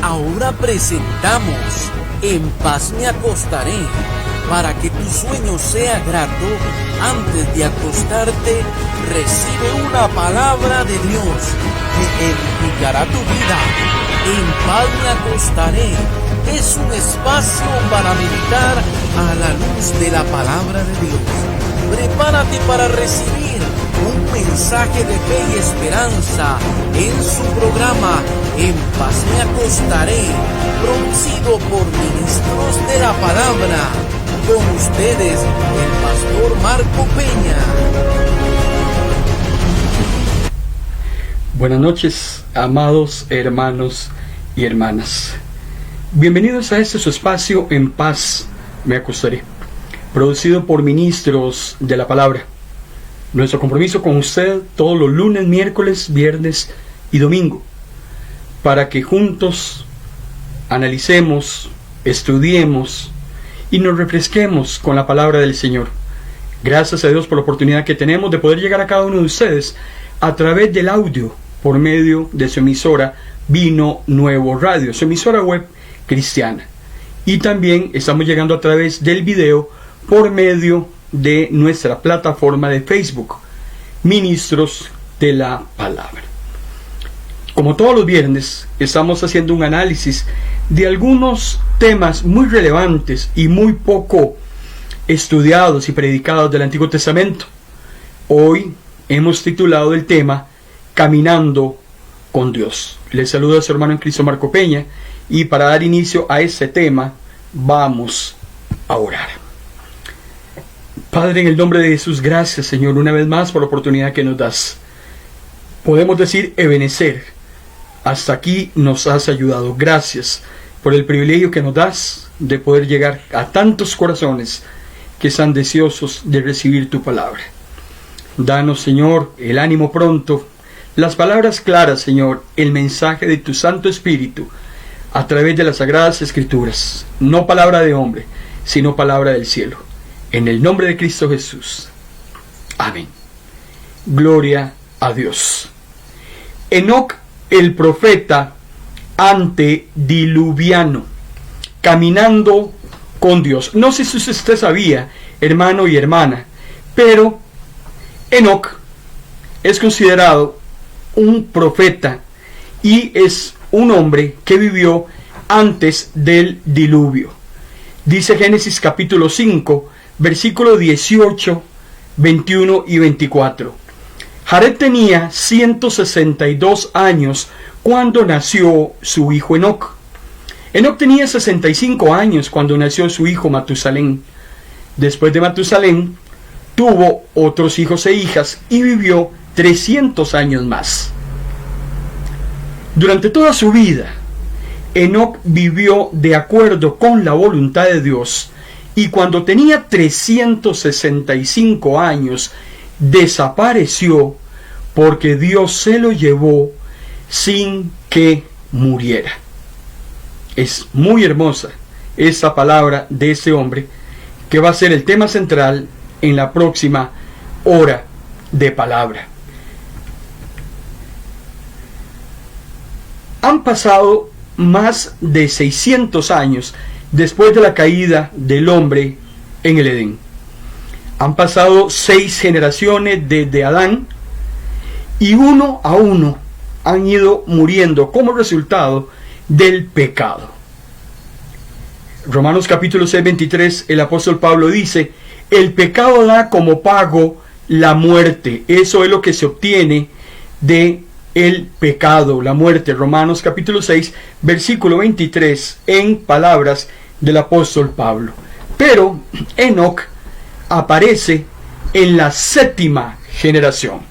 Ahora presentamos En paz me acostaré, para que tu sueño sea grato. Antes de acostarte, recibe una palabra de Dios que edificará tu vida. En paz me acostaré es un espacio para meditar a la luz de la palabra de Dios. Prepárate para recibir un mensaje de fe y esperanza en su programa En paz me acostaré, producido por ministros de la palabra. Con ustedes, el pastor Marco Peña. Buenas noches, amados hermanos y hermanas. Bienvenidos a este su espacio En paz me acostaré, producido por ministros de la palabra. Nuestro compromiso con usted todos los lunes, miércoles, viernes y domingo, para que juntos analicemos, estudiemos y nos refresquemos con la palabra del Señor. Gracias a Dios por la oportunidad que tenemos de poder llegar a cada uno de ustedes a través del audio por medio de su emisora Vino Nuevo Radio, su emisora web cristiana. Y también estamos llegando a través del video por medio de nuestra plataforma de Facebook, Ministros de la Palabra. Como todos los viernes, estamos haciendo un análisis de algunos temas muy relevantes y muy poco estudiados y predicados del Antiguo Testamento. Hoy hemos titulado el tema Caminando con Dios. Les saluda a su hermano en Cristo Marco Peña, y para dar inicio a este tema vamos a orar. Padre, en el nombre de Jesús, gracias, Señor, una vez más por la oportunidad que nos das. Podemos decir Ebenezer, hasta aquí nos has ayudado. Gracias por el privilegio que nos das de poder llegar a tantos corazones que están deseosos de recibir tu palabra. Danos, Señor, el ánimo pronto, las palabras claras, Señor, el mensaje de tu Santo Espíritu a través de las Sagradas Escrituras. No palabra de hombre, sino palabra del cielo. En el nombre de Cristo Jesús. Amén. Gloria a Dios. Enoc, el profeta antediluviano, caminando con Dios. No sé si usted sabía, hermano y hermana, pero Enoc es considerado un profeta y es un hombre que vivió antes del diluvio. Dice Génesis capítulo 5, versículo 18, 21 y 24. Jared tenía 162 años cuando nació su hijo Enoc. Enoc tenía 65 años cuando nació su hijo Matusalén. Después de Matusalén, tuvo otros hijos e hijas y vivió 300 años más. Durante toda su vida, Enoc vivió de acuerdo con la voluntad de Dios, y cuando tenía 365 años, desapareció porque Dios se lo llevó sin que muriera. Es muy hermosa esta palabra de este hombre, que va a ser el tema central en la próxima hora de palabra. Han pasado más de 600 años después de la caída del hombre en el Edén. Han pasado 6 generaciones desde Adán, y uno a uno han ido muriendo como resultado del pecado. Romanos capítulo 6, 23, el apóstol Pablo dice: el pecado da como pago la muerte. Eso es lo que se obtiene de el pecado, la muerte. Romanos capítulo 6, versículo 23, en palabras del apóstol Pablo. Pero Enoc aparece en la 7ª generación.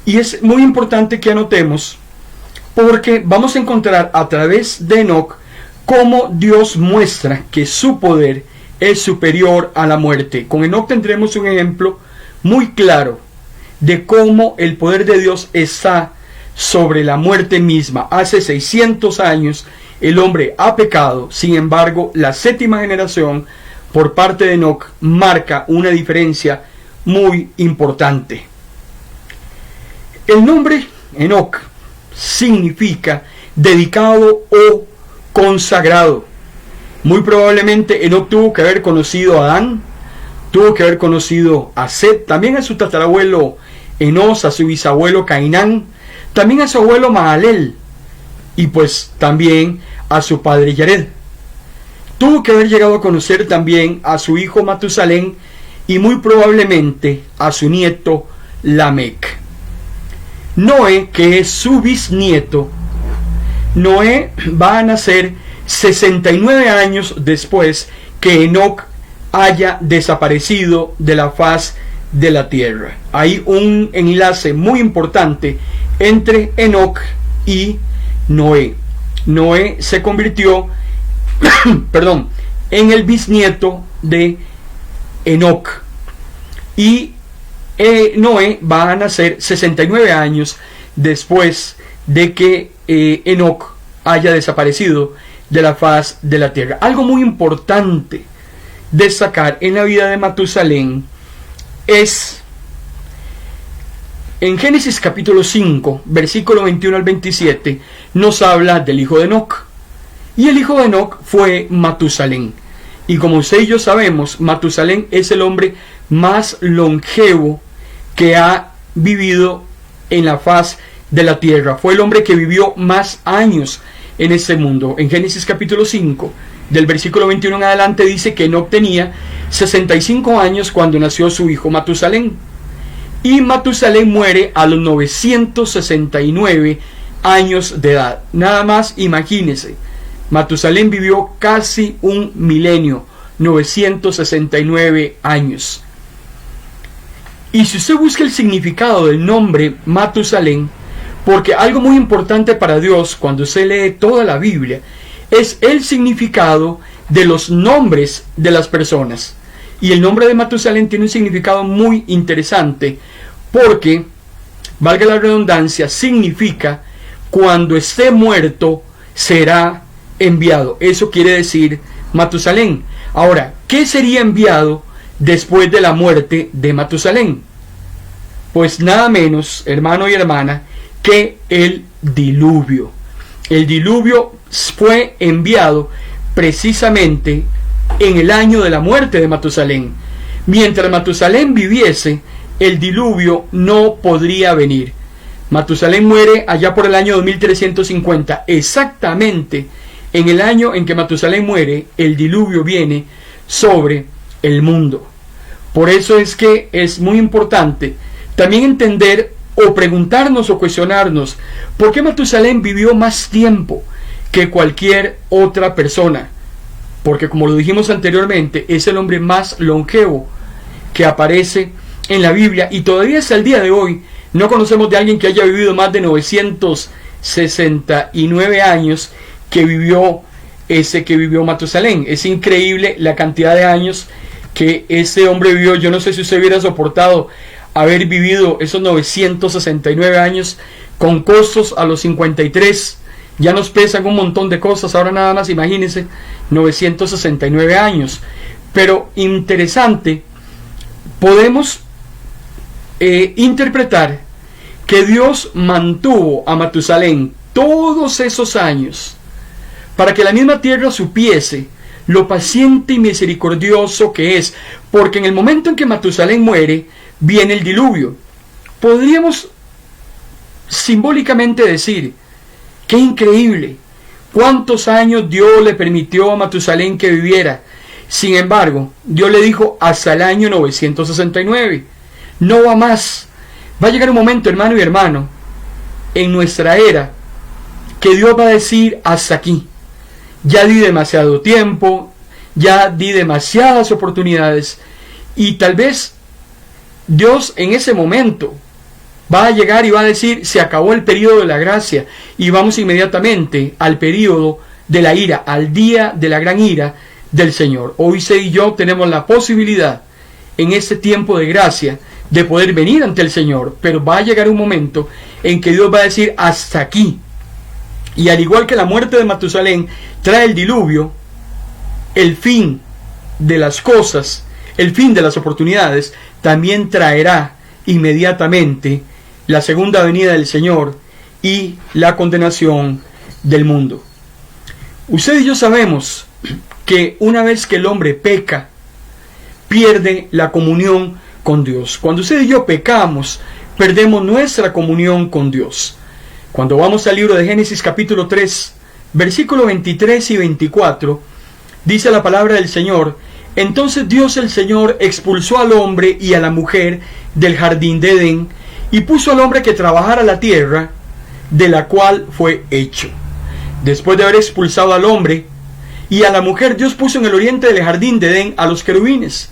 Y es muy importante que anotemos, porque vamos a encontrar a través de Enoc cómo Dios muestra que su poder es superior a la muerte. Con Enoc tendremos un ejemplo muy claro de cómo el poder de Dios está sobre la muerte misma. Hace 600 años el hombre ha pecado, sin embargo la 7ª generación por parte de Enoc marca una diferencia muy importante. El nombre Enoc significa dedicado o consagrado. Muy probablemente Enoc tuvo que haber conocido a Adán, tuvo que haber conocido a Set, también a su tatarabuelo Enos, a su bisabuelo Cainán, también a su abuelo Mahalel, y pues también a su padre Yared. Tuvo que haber llegado a conocer también a su hijo Matusalén y muy probablemente a su nieto Lamec. Noé, que es su bisnieto, Noé va a nacer 69 años después que Enoc haya desaparecido de la faz de la tierra. Hay un enlace muy importante entre Enoc y Noé. Noé se convirtió en el bisnieto de Enoc, y Noé va a nacer 69 años después de que Enoc haya desaparecido de la faz de la tierra. Algo muy importante destacar en la vida de Matusalén es en Génesis capítulo 5, versículo 21 al 27, nos habla del hijo de Enoc. Y el hijo de Enoc fue Matusalén. Y como usted y yo sabemos, Matusalén es el hombre más longevo que ha vivido en la faz de la tierra. Fue el hombre que vivió más años en este mundo. En Génesis capítulo 5, del versículo 21 en adelante, dice que Enoc tenía 65 años cuando nació su hijo Matusalén. Y Matusalén muere a los 969 años de edad. Nada más imagínese, Matusalén vivió casi un milenio, 969 años. Y si usted busca el significado del nombre Matusalén, porque algo muy importante para Dios cuando usted lee toda la Biblia es el significado de los nombres de las personas. Y el nombre de Matusalén tiene un significado muy interesante porque, valga la redundancia, significa cuando esté muerto será enviado. Eso quiere decir Matusalén. Ahora, ¿qué sería enviado después de la muerte de Matusalén? Pues nada menos, hermano y hermana, que el diluvio. El diluvio fue enviado precisamente en el año de la muerte de Matusalén. Mientras Matusalén viviese, el diluvio no podría venir. Matusalén muere allá por el año 2350. Exactamente en el año en que Matusalén muere, el diluvio viene sobre el mundo. Por eso es que es muy importante también entender o preguntarnos o cuestionarnos por qué Matusalén vivió más tiempo que cualquier otra persona. Porque, como lo dijimos anteriormente, es el hombre más longevo que aparece en la Biblia, y todavía hasta el día de hoy no conocemos de alguien que haya vivido más de 969 años que vivió Matusalén. Es increíble la cantidad de años que ese hombre vivió. Yo no sé si usted hubiera soportado haber vivido esos 969 años con costos a los 53. Ya nos pesan un montón de cosas. Ahora nada más imagínense 969 años. Pero interesante, podemos interpretar que Dios mantuvo a Matusalén todos esos años para que la misma tierra supiese lo paciente y misericordioso que es, porque en el momento en que Matusalén muere, viene el diluvio. Podríamos simbólicamente decir, qué increíble, cuántos años Dios le permitió a Matusalén que viviera. Sin embargo, Dios le dijo hasta el año 969, no va más. Va a llegar un momento, hermano y hermano, en nuestra era, que Dios va a decir hasta aquí. Ya di demasiado tiempo, ya di demasiadas oportunidades, y tal vez Dios en ese momento va a llegar y va a decir, se acabó el periodo de la gracia, y vamos inmediatamente al periodo de la ira, al día de la gran ira del Señor. Hoy usted y yo tenemos la posibilidad en este tiempo de gracia de poder venir ante el Señor, pero va a llegar un momento en que Dios va a decir hasta aquí. Y al igual que la muerte de Matusalén trae el diluvio, el fin de las cosas, el fin de las oportunidades, también traerá inmediatamente la segunda venida del Señor y la condenación del mundo. Usted y yo sabemos que una vez que el hombre peca, pierde la comunión con Dios. Cuando usted y yo pecamos, perdemos nuestra comunión con Dios. Cuando vamos al libro de Génesis capítulo 3, versículos 23 y 24, dice la palabra del Señor: entonces Dios el Señor expulsó al hombre y a la mujer del jardín de Edén, y puso al hombre que trabajara la tierra de la cual fue hecho. Después de haber expulsado al hombre y a la mujer, Dios puso en el oriente del jardín de Edén a los querubines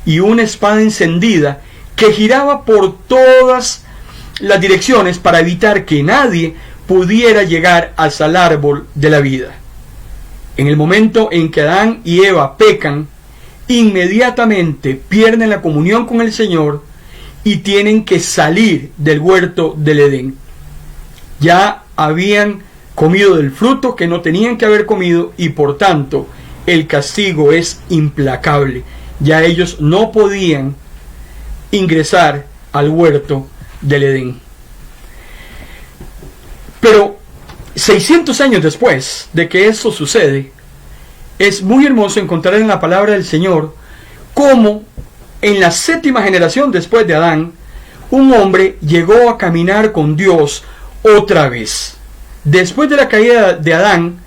y una espada encendida que giraba por todas las direcciones para evitar que nadie pudiera llegar hasta el árbol de la vida. En el momento en que Adán y Eva pecan, inmediatamente pierden la comunión con el Señor y tienen que salir del huerto del Edén. Ya habían comido del fruto que no tenían que haber comido y por tanto el castigo es implacable. Ya ellos no podían ingresar al huerto del Edén. Pero 600 años después de que esto sucede, es muy hermoso encontrar en la palabra del Señor cómo en la 7ª generación después de Adán, un hombre llegó a caminar con Dios otra vez. Después de la caída de Adán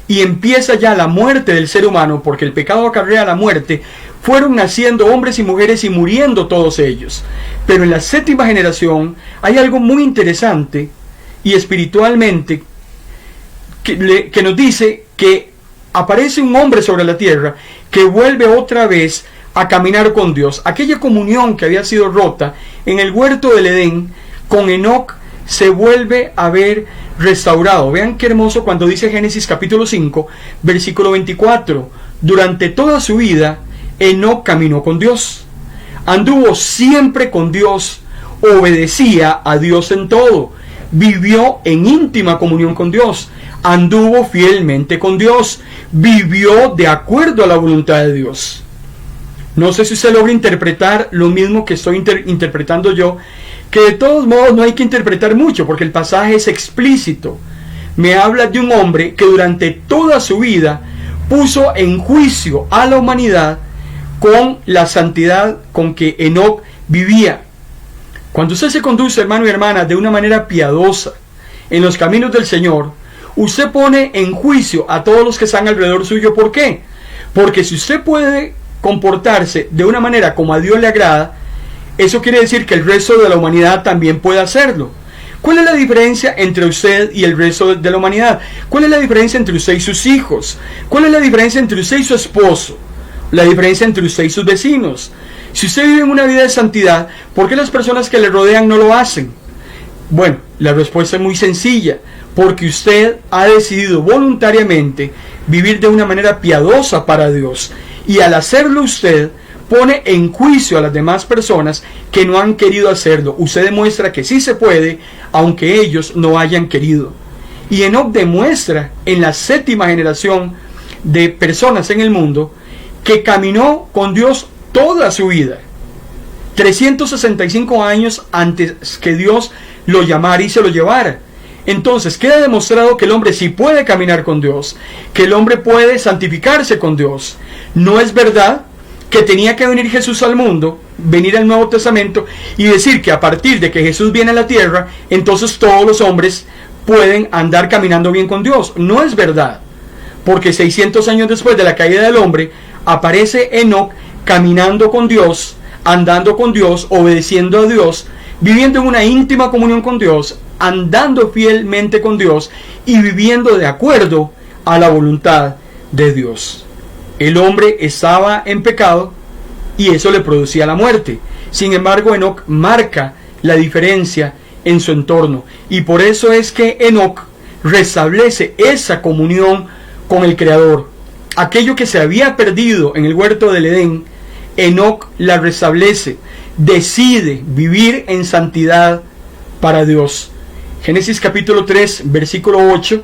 y empieza ya la muerte del ser humano, porque el pecado acarrea la muerte, fueron naciendo hombres y mujeres y muriendo todos ellos. Pero en la 7ª generación hay algo muy interesante y espiritualmente que nos dice que aparece un hombre sobre la tierra que vuelve otra vez a caminar con Dios. Aquella comunión que había sido rota en el huerto del Edén con Enoc se vuelve a ver restaurado. Vean qué hermoso cuando dice Génesis capítulo 5, versículo 24. Durante toda su vida, Enoc caminó con Dios. Anduvo siempre con Dios. Obedecía a Dios en todo. Vivió en íntima comunión con Dios. Anduvo fielmente con Dios. Vivió de acuerdo a la voluntad de Dios. No sé si usted logra interpretar lo mismo que estoy interpretando yo, que de todos modos no hay que interpretar mucho porque el pasaje es explícito. Me habla de un hombre que durante toda su vida puso en juicio a la humanidad con la santidad con que Enoc vivía. Cuando usted se conduce, hermano y hermana, de una manera piadosa en los caminos del Señor, usted pone en juicio a todos los que están alrededor suyo. ¿Por qué? Porque si usted puede comportarse de una manera como a Dios le agrada, eso quiere decir que el resto de la humanidad también puede hacerlo. ¿Cuál es la diferencia entre usted y el resto de la humanidad? ¿Cuál es la diferencia entre usted y sus hijos? ¿Cuál es la diferencia entre usted y su esposo? La diferencia entre usted y sus vecinos. Si usted vive en una vida de santidad, ¿por qué las personas que le rodean no lo hacen? Bueno, la respuesta es muy sencilla. Porque usted ha decidido voluntariamente vivir de una manera piadosa para Dios. Y al hacerlo usted pone en juicio a las demás personas que no han querido hacerlo. Usted demuestra que sí se puede, aunque ellos no hayan querido. Y Enoc demuestra en la 7ª generación de personas en el mundo que caminó con Dios toda su vida. 365 años antes que Dios lo llamara y se lo llevara. Entonces queda demostrado que el hombre sí puede caminar con Dios, que el hombre puede santificarse con Dios. No es verdad que tenía que venir Jesús al mundo, venir al Nuevo Testamento y decir que a partir de que Jesús viene a la tierra, entonces todos los hombres pueden andar caminando bien con Dios. No es verdad, porque 600 años después de la caída del hombre, aparece Enoc caminando con Dios, andando con Dios, obedeciendo a Dios, viviendo en una íntima comunión con Dios, andando fielmente con Dios y viviendo de acuerdo a la voluntad de Dios. El hombre estaba en pecado y eso le producía la muerte. Sin embargo, Enoc marca la diferencia en su entorno y por eso es que Enoc restablece esa comunión con el Creador. Aquello que se había perdido en el huerto del Edén, Enoc la restablece, decide vivir en santidad para Dios. Génesis capítulo 3, versículo 8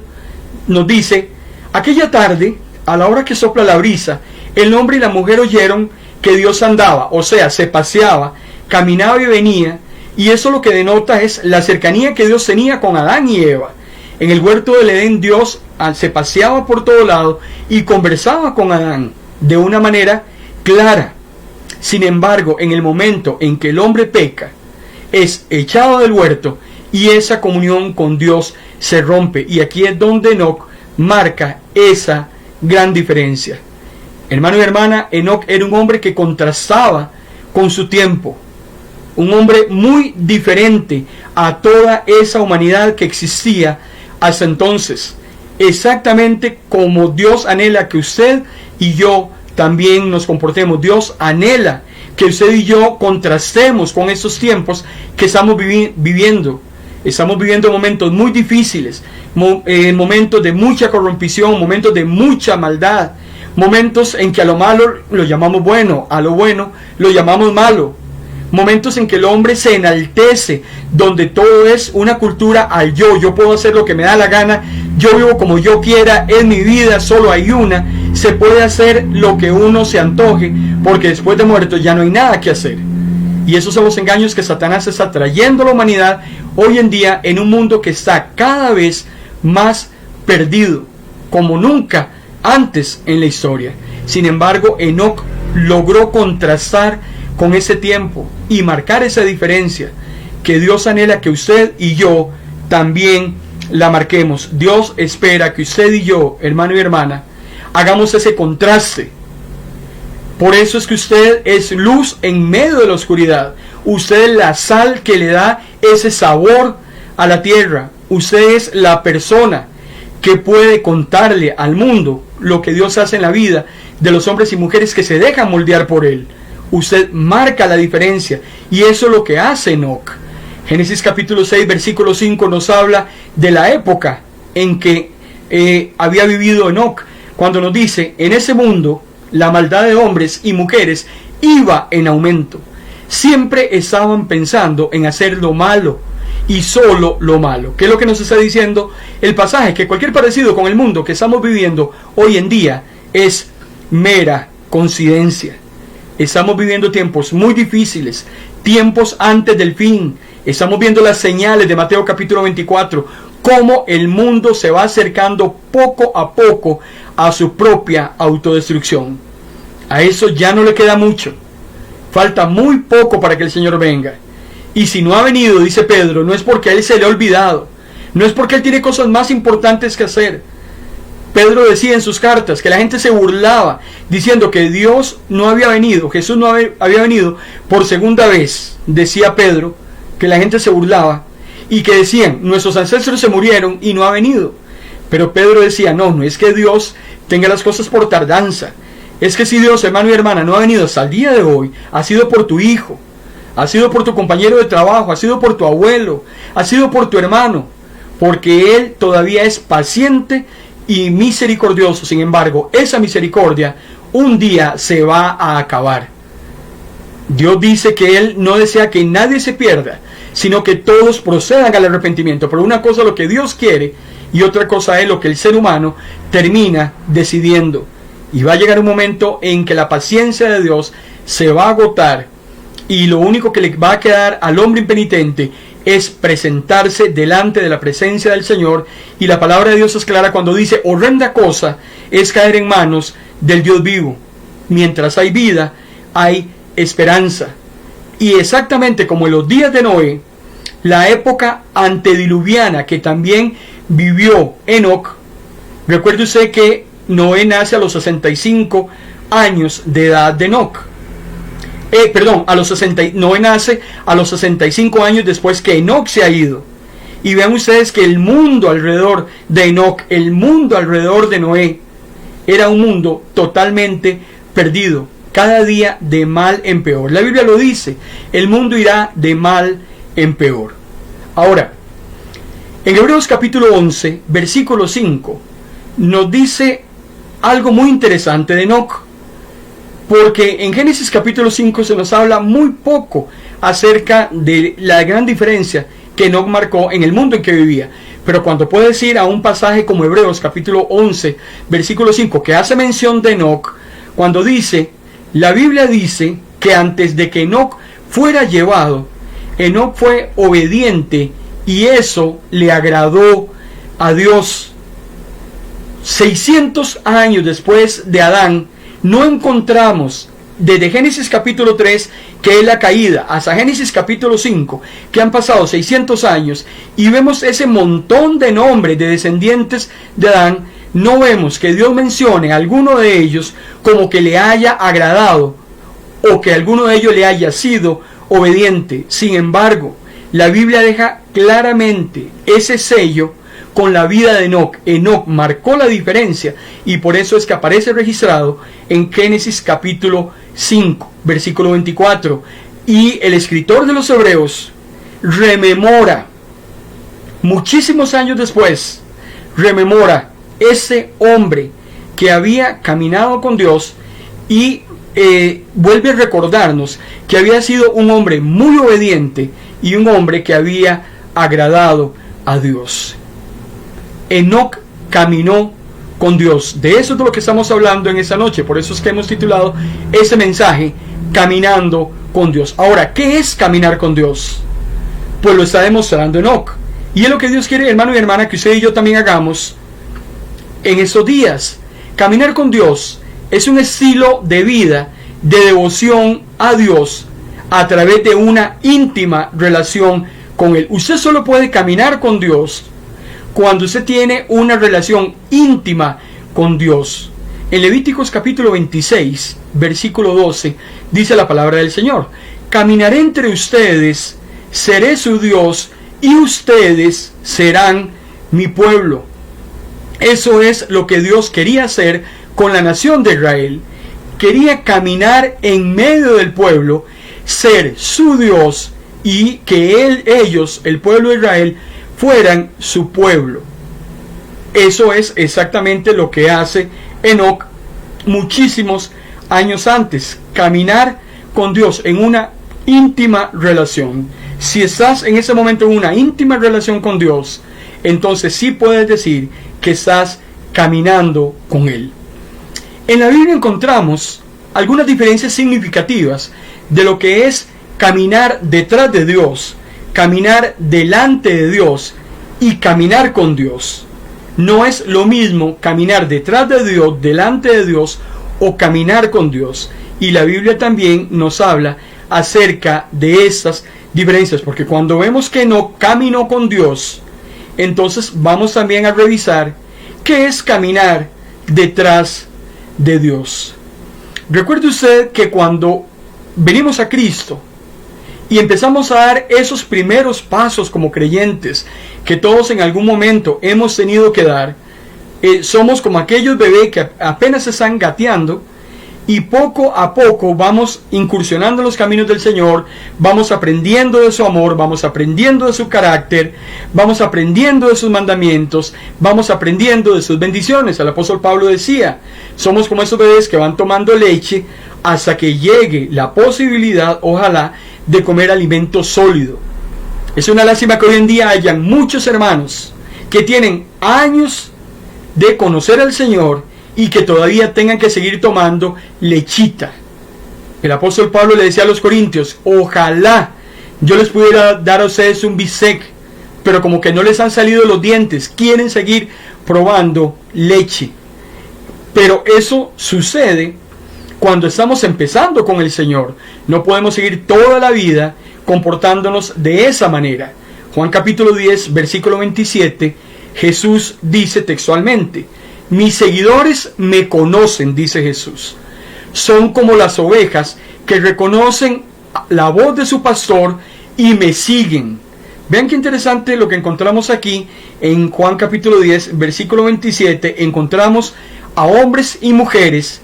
nos dice: aquella tarde, a la hora que sopla la brisa, el hombre y la mujer oyeron que Dios andaba, o sea, se paseaba, caminaba y venía, y eso lo que denota es la cercanía que Dios tenía con Adán y Eva. En el huerto del Edén Dios se paseaba por todo lado y conversaba con Adán de una manera clara. Sin embargo, en el momento en que el hombre peca, es echado del huerto y esa comunión con Dios se rompe. Y aquí es donde Enoc marca esa gran diferencia. Hermano y hermana, Enoc era un hombre que contrastaba con su tiempo. Un hombre muy diferente a toda esa humanidad que existía hasta entonces. Exactamente como Dios anhela que usted y yo también nos comportemos. Dios anhela que usted y yo contrastemos con estos tiempos que estamos viviendo. Estamos viviendo momentos muy difíciles, momentos de mucha corrupción, momentos de mucha maldad, momentos en que a lo malo lo llamamos bueno, a lo bueno lo llamamos malo, momentos en que el hombre se enaltece, donde todo es una cultura al yo puedo hacer lo que me da la gana, yo vivo como yo quiera, es mi vida, solo hay una, se puede hacer lo que uno se antoje, porque después de muerto ya no hay nada que hacer. Y esos son los engaños que Satanás está trayendo a la humanidad hoy en día en un mundo que está cada vez más perdido, como nunca antes en la historia. Sin embargo, Enoc logró contrastar con ese tiempo y marcar esa diferencia que Dios anhela que usted y yo también la marquemos. Dios espera que usted y yo, hermano y hermana, hagamos ese contraste. Por eso es que usted es luz en medio de la oscuridad. Usted es la sal que le da ese sabor a la tierra. Usted es la persona que puede contarle al mundo lo que Dios hace en la vida de los hombres y mujeres que se dejan moldear por Él. Usted marca la diferencia y eso es lo que hace Enoc. Génesis capítulo 6 versículo 5 nos habla de la época en que había vivido Enoc, cuando nos dice: en ese mundo la maldad de hombres y mujeres iba en aumento. Siempre estaban pensando en hacer lo malo y solo lo malo. ¿Qué es lo que nos está diciendo el pasaje? Que cualquier parecido con el mundo que estamos viviendo hoy en día es mera coincidencia. Estamos viviendo tiempos muy difíciles, tiempos antes del fin. Estamos viendo las señales de Mateo capítulo 24, cómo el mundo se va acercando poco a poco a su propia autodestrucción. A eso ya no le queda mucho. Falta muy poco para que el Señor venga. Y si no ha venido, dice Pedro, no es porque a Él se le ha olvidado, no es porque Él tiene cosas más importantes que hacer. Pedro decía en sus cartas que la gente se burlaba, diciendo que Dios no había venido, Jesús no había venido por segunda vez. Decía Pedro que la gente se burlaba y que decían: nuestros ancestros se murieron y no ha venido. Pero Pedro decía: no es que Dios tenga las cosas por tardanza. Es que si Dios, hermano y hermana, no ha venido hasta el día de hoy, ha sido por tu hijo, ha sido por tu compañero de trabajo, ha sido por tu abuelo, ha sido por tu hermano, porque Él todavía es paciente y misericordioso. Sin embargo, esa misericordia un día se va a acabar. Dios dice que Él no desea que nadie se pierda, sino que todos procedan al arrepentimiento. Pero una cosa es lo que Dios quiere y otra cosa es lo que el ser humano termina decidiendo. Y va a llegar un momento en que la paciencia de Dios se va a agotar y lo único que le va a quedar al hombre impenitente es presentarse delante de la presencia del Señor. Y la palabra de Dios es clara cuando dice: horrenda cosa es caer en manos del Dios vivo. Mientras hay vida, hay esperanza. Y exactamente como en los días de Noé, la época antediluviana que también vivió Enoc, recuerde usted que Noé nace a los 65 años de edad de Enoc. Noé nace a los 65 años después que Enoc se ha ido. Y vean ustedes que el mundo alrededor de Enoc, el mundo alrededor de Noé, era un mundo totalmente perdido, cada día de mal en peor. La Biblia lo dice: el mundo irá de mal en peor. Ahora, en Hebreos capítulo 11, versículo 5, nos dice algo muy interesante de Enoc. Porque en Génesis capítulo 5 se nos habla muy poco acerca de la gran diferencia que Enoc marcó en el mundo en que vivía. Pero cuando puedes ir a un pasaje como Hebreos capítulo 11, versículo 5, que hace mención de Enoc, cuando dice, la Biblia dice que antes de que Enoc fuera llevado, Enoc fue obediente y eso le agradó a Dios. 600 años después de Adán, no encontramos desde Génesis capítulo 3, que es la caída, hasta Génesis capítulo 5, que han pasado 600 años, y vemos ese montón de nombres de descendientes de Adán. No vemos que Dios mencione a alguno de ellos como que le haya agradado, o que alguno de ellos le haya sido obediente. Sin embargo, la Biblia deja claramente ese sello con la vida de Enoc. Enoc marcó la diferencia, y por eso es que aparece registrado en Génesis capítulo 5, versículo 24. Y el escritor de los Hebreos rememora, muchísimos años después, rememora ese hombre que había caminado con Dios, y vuelve a recordarnos que había sido un hombre muy obediente y un hombre que había agradado a Dios. Enoc caminó con Dios. De eso es de lo que estamos hablando en esta noche. Por eso es que hemos titulado ese mensaje, Caminando con Dios. Ahora, ¿qué es caminar con Dios? Pues lo está demostrando Enoc. Y es lo que Dios quiere, hermano y hermana, que usted y yo también hagamos en estos días. Caminar con Dios es un estilo de vida, de devoción a Dios, a través de una íntima relación con Él. Usted solo puede caminar con Dios cuando usted tiene una relación íntima con Dios. En Levíticos capítulo 26, versículo 12, dice la palabra del Señor: caminaré entre ustedes, seré su Dios, y ustedes serán mi pueblo. Eso es lo que Dios quería hacer con la nación de Israel. Quería caminar en medio del pueblo, ser su Dios, y que ellos, el pueblo de Israel, fueran su pueblo. Eso es exactamente lo que hace Enoc muchísimos años antes. Caminar con Dios en una íntima relación. Si estás en ese momento en una íntima relación con Dios, entonces sí puedes decir que estás caminando con Él. En la Biblia encontramos algunas diferencias significativas de lo que es caminar detrás de Dios, caminar delante de Dios y caminar con Dios. No es lo mismo caminar detrás de Dios, delante de Dios, o caminar con Dios. Y la Biblia también nos habla acerca de estas diferencias, porque cuando vemos que no caminó con Dios, entonces vamos también a revisar qué es caminar detrás de Dios. Recuerde usted que cuando venimos a Cristo y empezamos a dar esos primeros pasos como creyentes, que todos en algún momento hemos tenido que dar, somos como aquellos bebés que apenas están gateando, y poco a poco vamos incursionando en los caminos del Señor, vamos aprendiendo de su amor, vamos aprendiendo de su carácter, vamos aprendiendo de sus mandamientos, vamos aprendiendo de sus bendiciones. El apóstol Pablo decía, somos como esos bebés que van tomando leche hasta que llegue la posibilidad, ojalá, de comer alimento sólido. Es una lástima que hoy en día hayan muchos hermanos que tienen años de conocer al Señor y que todavía tengan que seguir tomando lechita. El apóstol Pablo le decía a los corintios, ojalá yo les pudiera dar a ustedes un bistec, pero como que no les han salido los dientes, quieren seguir probando leche. Pero eso sucede cuando estamos empezando con el Señor. No podemos seguir toda la vida comportándonos de esa manera. Juan capítulo 10, versículo 27, Jesús dice textualmente, mis seguidores me conocen, dice Jesús. Son como las ovejas que reconocen la voz de su pastor y me siguen. Vean qué interesante lo que encontramos aquí en Juan capítulo 10, versículo 27. Encontramos a hombres y mujeres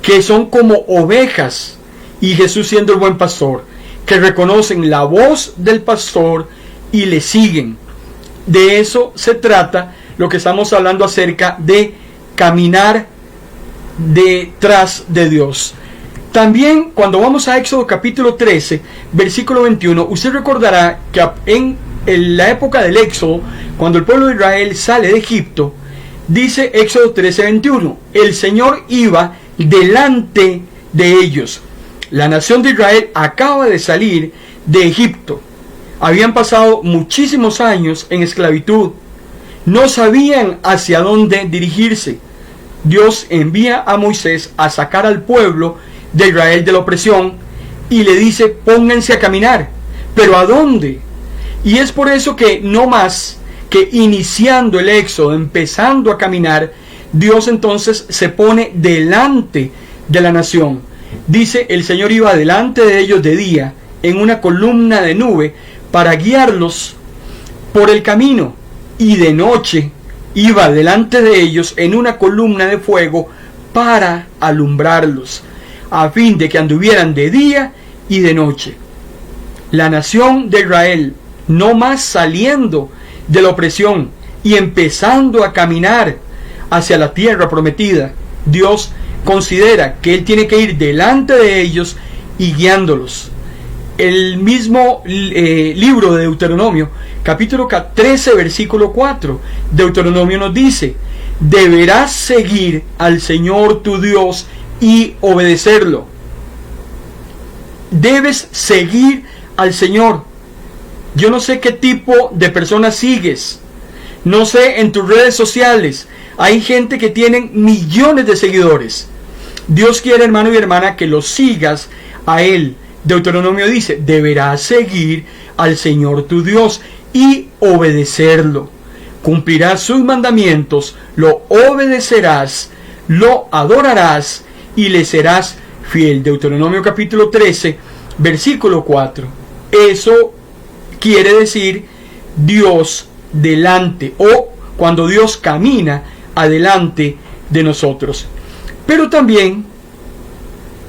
que son como ovejas, y Jesús siendo el buen pastor, que reconocen la voz del pastor y le siguen. De eso se trata lo que estamos hablando acerca de caminar detrás de Dios. También cuando vamos a Éxodo capítulo 13, versículo 21, usted recordará que en la época del Éxodo, cuando el pueblo de Israel sale de Egipto, dice Éxodo 13, 21, el Señor iba delante de ellos. La nación de Israel acaba de salir de Egipto. Habían pasado muchísimos años en esclavitud. No sabían hacia dónde dirigirse. Dios envía a Moisés a sacar al pueblo de Israel de la opresión y le dice: pónganse a caminar. ¿Pero a dónde? Y es por eso que no más que iniciando el éxodo, empezando a caminar, Dios entonces se pone delante de la nación. Dice: el Señor iba delante de ellos de día en una columna de nube para guiarlos por el camino, y de noche iba delante de ellos en una columna de fuego para alumbrarlos, a fin de que anduvieran de día y de noche. La nación de Israel, no más saliendo de la opresión y empezando a caminar hacia la tierra prometida, Dios considera que Él tiene que ir delante de ellos y guiándolos. El mismo libro de Deuteronomio, capítulo 13, versículo 4, Deuteronomio nos dice: deberás seguir al Señor tu Dios y obedecerlo. Debes seguir al Señor. Yo no sé qué tipo de personas sigues. No sé, en tus redes sociales hay gente que tienen millones de seguidores. Dios quiere, hermano y hermana, que lo sigas a Él. Deuteronomio dice: deberás seguir al Señor tu Dios y obedecerlo. Cumplirás sus mandamientos, lo obedecerás, lo adorarás y le serás fiel. Deuteronomio capítulo 13, versículo 4. Eso quiere decir Dios delante, o cuando Dios camina adelante de nosotros. Pero también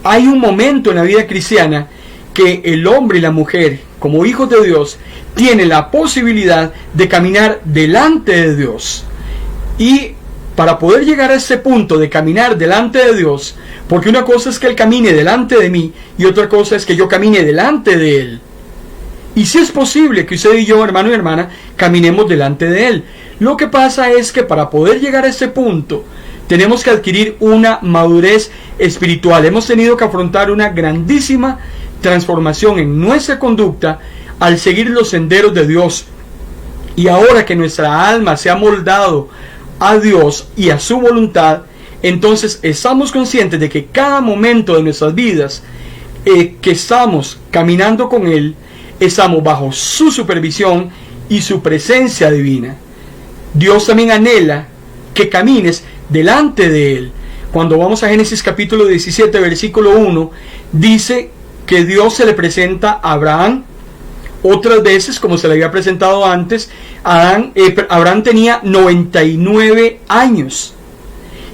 hay un momento en la vida cristiana que el hombre y la mujer, como hijos de Dios, tienen la posibilidad de caminar delante de Dios. Y para poder llegar a ese punto de caminar delante de Dios, porque una cosa es que Él camine delante de mí y otra cosa es que yo camine delante de Él. Y si es posible que usted y yo, hermano y hermana, caminemos delante de Él. Lo que pasa es que para poder llegar a ese punto, tenemos que adquirir una madurez espiritual. Hemos tenido que afrontar una grandísima transformación en nuestra conducta al seguir los senderos de Dios. Y ahora que nuestra alma se ha moldado a Dios y a su voluntad, entonces estamos conscientes de que cada momento de nuestras vidas que estamos caminando con Él, estamos bajo su supervisión y su presencia divina. Dios también anhela que camines delante de Él. Cuando vamos a Génesis capítulo 17, versículo 1, dice que Dios se le presenta a Abraham. Otras veces, como se le había presentado antes, Abraham tenía 99 años.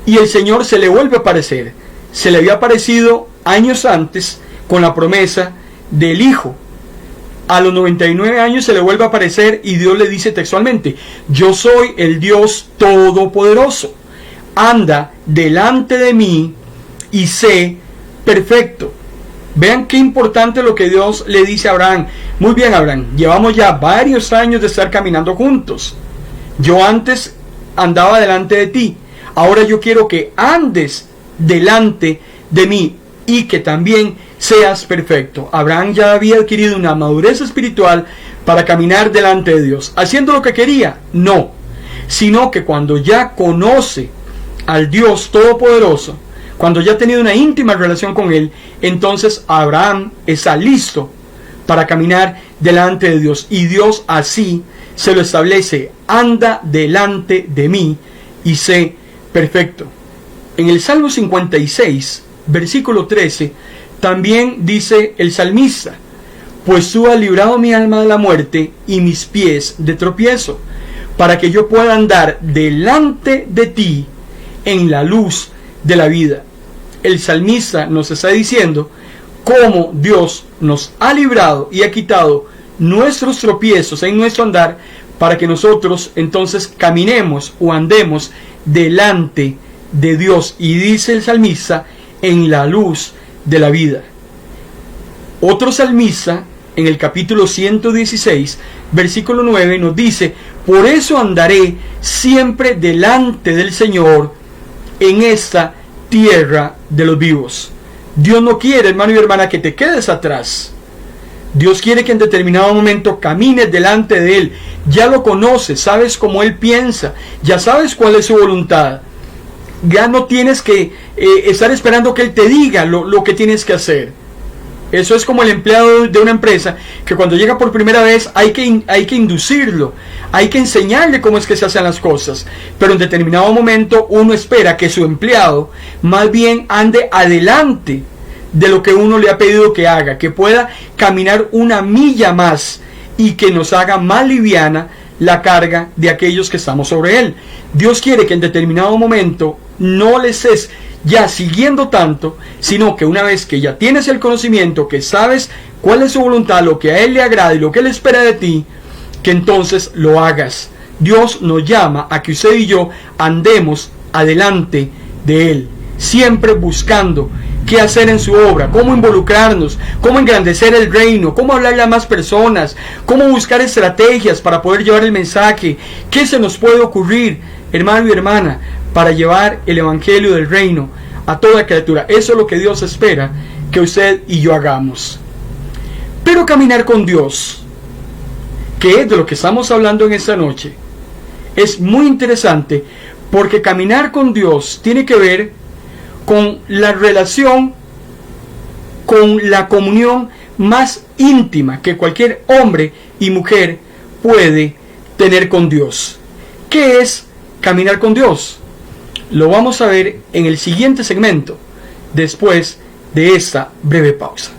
Y el Señor se le vuelve a aparecer. Se le había aparecido años antes con la promesa del Hijo. A los 99 años se le vuelve a aparecer y Dios le dice textualmente: yo soy el Dios Todopoderoso. Anda delante de mí y sé perfecto. Vean qué importante lo que Dios le dice a Abraham. Muy bien, Abraham, llevamos ya varios años de estar caminando juntos. Yo antes andaba delante de ti. Ahora yo quiero que andes delante de mí y que también seas perfecto. Abraham ya había adquirido una madurez espiritual para caminar delante de Dios. ¿Haciendo lo que quería? No. Sino que cuando ya conoce al Dios Todopoderoso, cuando ya ha tenido una íntima relación con Él, entonces Abraham está listo para caminar delante de Dios. Y Dios así se lo establece: anda delante de mí y sé perfecto. En el Salmo 56, versículo 13, también dice el salmista: pues tú has librado mi alma de la muerte y mis pies de tropiezo, para que yo pueda andar delante de ti en la luz de la vida. El salmista nos está diciendo cómo Dios nos ha librado y ha quitado nuestros tropiezos en nuestro andar, para que nosotros entonces caminemos o andemos delante de Dios. Y dice el salmista: en la luz de la vida. Otro salmista, en el capítulo 116, versículo 9, nos dice: por eso andaré siempre delante del Señor en esta tierra de los vivos. Dios no quiere, hermano y hermana, que te quedes atrás. Dios quiere que en determinado momento camines delante de Él. Ya lo conoces, sabes cómo Él piensa, ya sabes cuál es su voluntad. Ya no tienes que estar esperando que Él te diga lo que tienes que hacer. Eso es como el empleado de una empresa, que cuando llega por primera vez hay que inducirlo, hay que enseñarle cómo es que se hacen las cosas. Pero en determinado momento uno espera que su empleado más bien ande adelante de lo que uno le ha pedido que haga, que pueda caminar una milla más y que nos haga más liviana la carga de aquellos que estamos sobre él. Dios quiere que en determinado momento no le estés ya siguiendo tanto, sino que una vez que ya tienes el conocimiento, que sabes cuál es su voluntad, lo que a Él le agrada y lo que Él espera de ti, que entonces lo hagas. Dios nos llama a que usted y yo andemos adelante de Él, siempre buscando qué hacer en su obra, cómo involucrarnos, cómo engrandecer el reino, cómo hablarle a más personas, cómo buscar estrategias para poder llevar el mensaje, qué se nos puede ocurrir, hermano y hermana, para llevar el evangelio del reino a toda criatura. Eso es lo que Dios espera que usted y yo hagamos. Pero caminar con Dios, que es de lo que estamos hablando en esta noche, es muy interesante, porque caminar con Dios tiene que ver con la relación, con la comunión más íntima que cualquier hombre y mujer puede tener con Dios. ¿Qué es caminar con Dios? Lo vamos a ver en el siguiente segmento, después de esta breve pausa.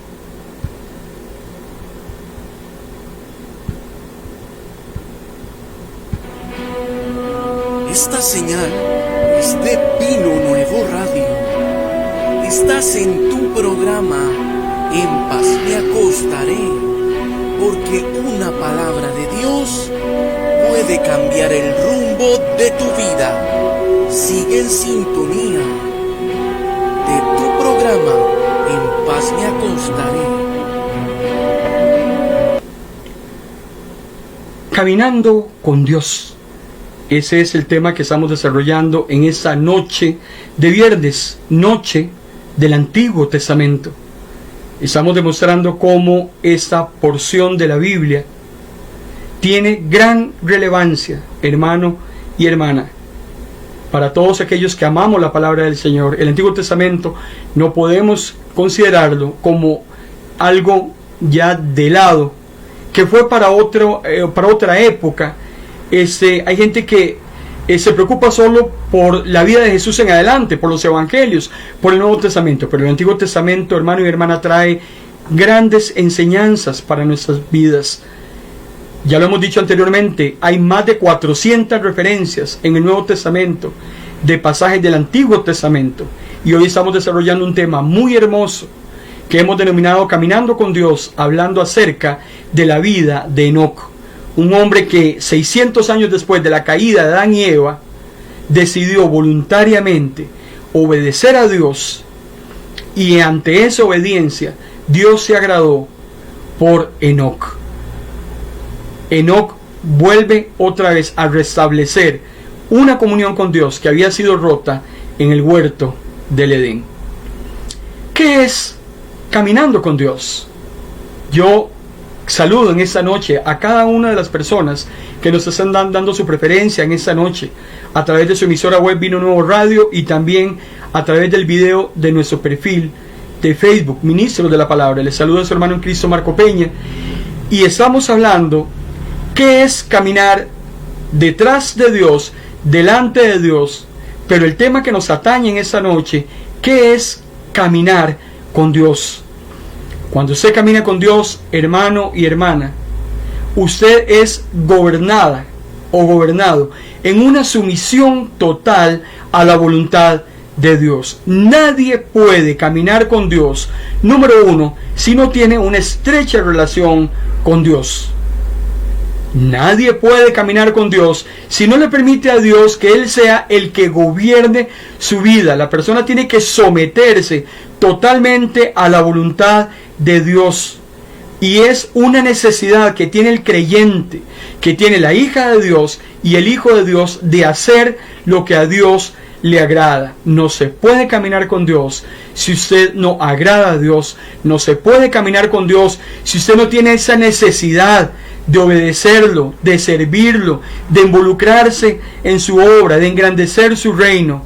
Esta señal es de Pino Nuevo Radio. Estás en tu programa En Paz Me Acostaré, porque una palabra de Dios puede cambiar el rumbo de tu vida. Sigue en sintonía de tu programa En Paz Me Acostaré. Caminando con Dios. Ese es el tema que estamos desarrollando en esta noche de viernes, noche del Antiguo Testamento. Estamos demostrando cómo esta porción de la Biblia tiene gran relevancia, hermano y hermana, para todos aquellos que amamos la palabra del Señor. El Antiguo Testamento no podemos considerarlo como algo ya de lado, que fue para otra época. Hay gente que se preocupa solo por la vida de Jesús en adelante, por los evangelios, por el Nuevo Testamento. Pero el Antiguo Testamento, hermano y hermana, trae grandes enseñanzas para nuestras vidas. Ya lo hemos dicho anteriormente, hay más de 400 referencias en el Nuevo Testamento de pasajes del Antiguo Testamento. Y hoy estamos desarrollando un tema muy hermoso que hemos denominado Caminando con Dios, hablando acerca de la vida de Enoc. Un hombre que 600 años después de la caída de Adán y Eva, decidió voluntariamente obedecer a Dios, y ante esa obediencia Dios se agradó por Enoc. Enoc vuelve otra vez a restablecer una comunión con Dios que había sido rota en el huerto del Edén. ¿Qué es caminando con Dios? Yo saludo en esta noche a cada una de las personas que nos están dando su preferencia en esta noche a través de su emisora web Pino Nuevo Radio, y también a través del video de nuestro perfil de Facebook, Ministros de la Palabra. Les saludo a su hermano en Cristo, Marco Peña, y estamos hablando qué es caminar detrás de Dios, delante de Dios. Pero el tema que nos atañe en esta noche, ¿qué es caminar con Dios? Cuando usted camina con Dios, hermano y hermana, usted es gobernada o gobernado en una sumisión total a la voluntad de Dios. Nadie puede caminar con Dios, número uno, si no tiene una estrecha relación con Dios. Nadie puede caminar con Dios si no le permite a Dios que Él sea el que gobierne su vida. La persona tiene que someterse totalmente a la voluntad de Dios. Y es una necesidad que tiene el creyente, que tiene la hija de Dios y el hijo de Dios, de hacer lo que a Dios le agrada. No se puede caminar con Dios si usted no agrada a Dios. No se puede caminar con Dios si usted no tiene esa necesidad de obedecerlo, de servirlo, de involucrarse en su obra, de engrandecer su reino.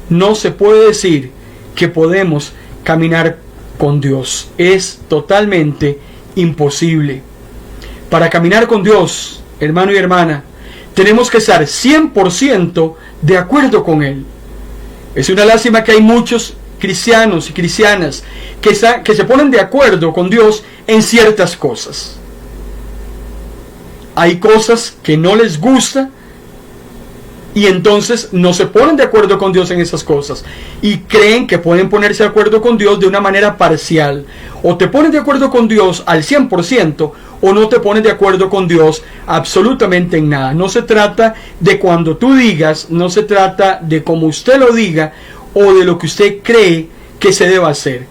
No se puede decir que podemos caminar con Dios. Es totalmente imposible. Para caminar con Dios, hermano y hermana, tenemos que estar 100% de acuerdo con Él. Es una lástima que hay muchos cristianos y cristianas que se ponen de acuerdo con Dios en ciertas cosas. Hay cosas que no les gusta y entonces no se ponen de acuerdo con Dios en esas cosas y creen que pueden ponerse de acuerdo con Dios de una manera parcial. O te pones de acuerdo con Dios al 100% o no te pones de acuerdo con Dios absolutamente en nada. No se trata de cuando tú digas, no se trata de cómo usted lo diga o de lo que usted cree que se deba hacer.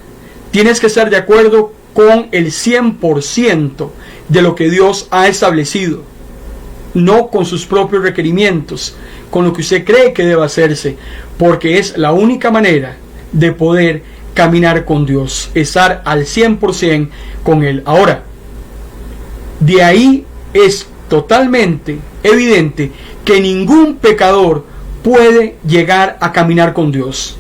Tienes que estar de acuerdo con el 100% de lo que Dios ha establecido, no con sus propios requerimientos, con lo que usted cree que debe hacerse, porque es la única manera de poder caminar con Dios, estar al 100% con Él. Ahora, de ahí es totalmente evidente que ningún pecador puede llegar a caminar con Dios.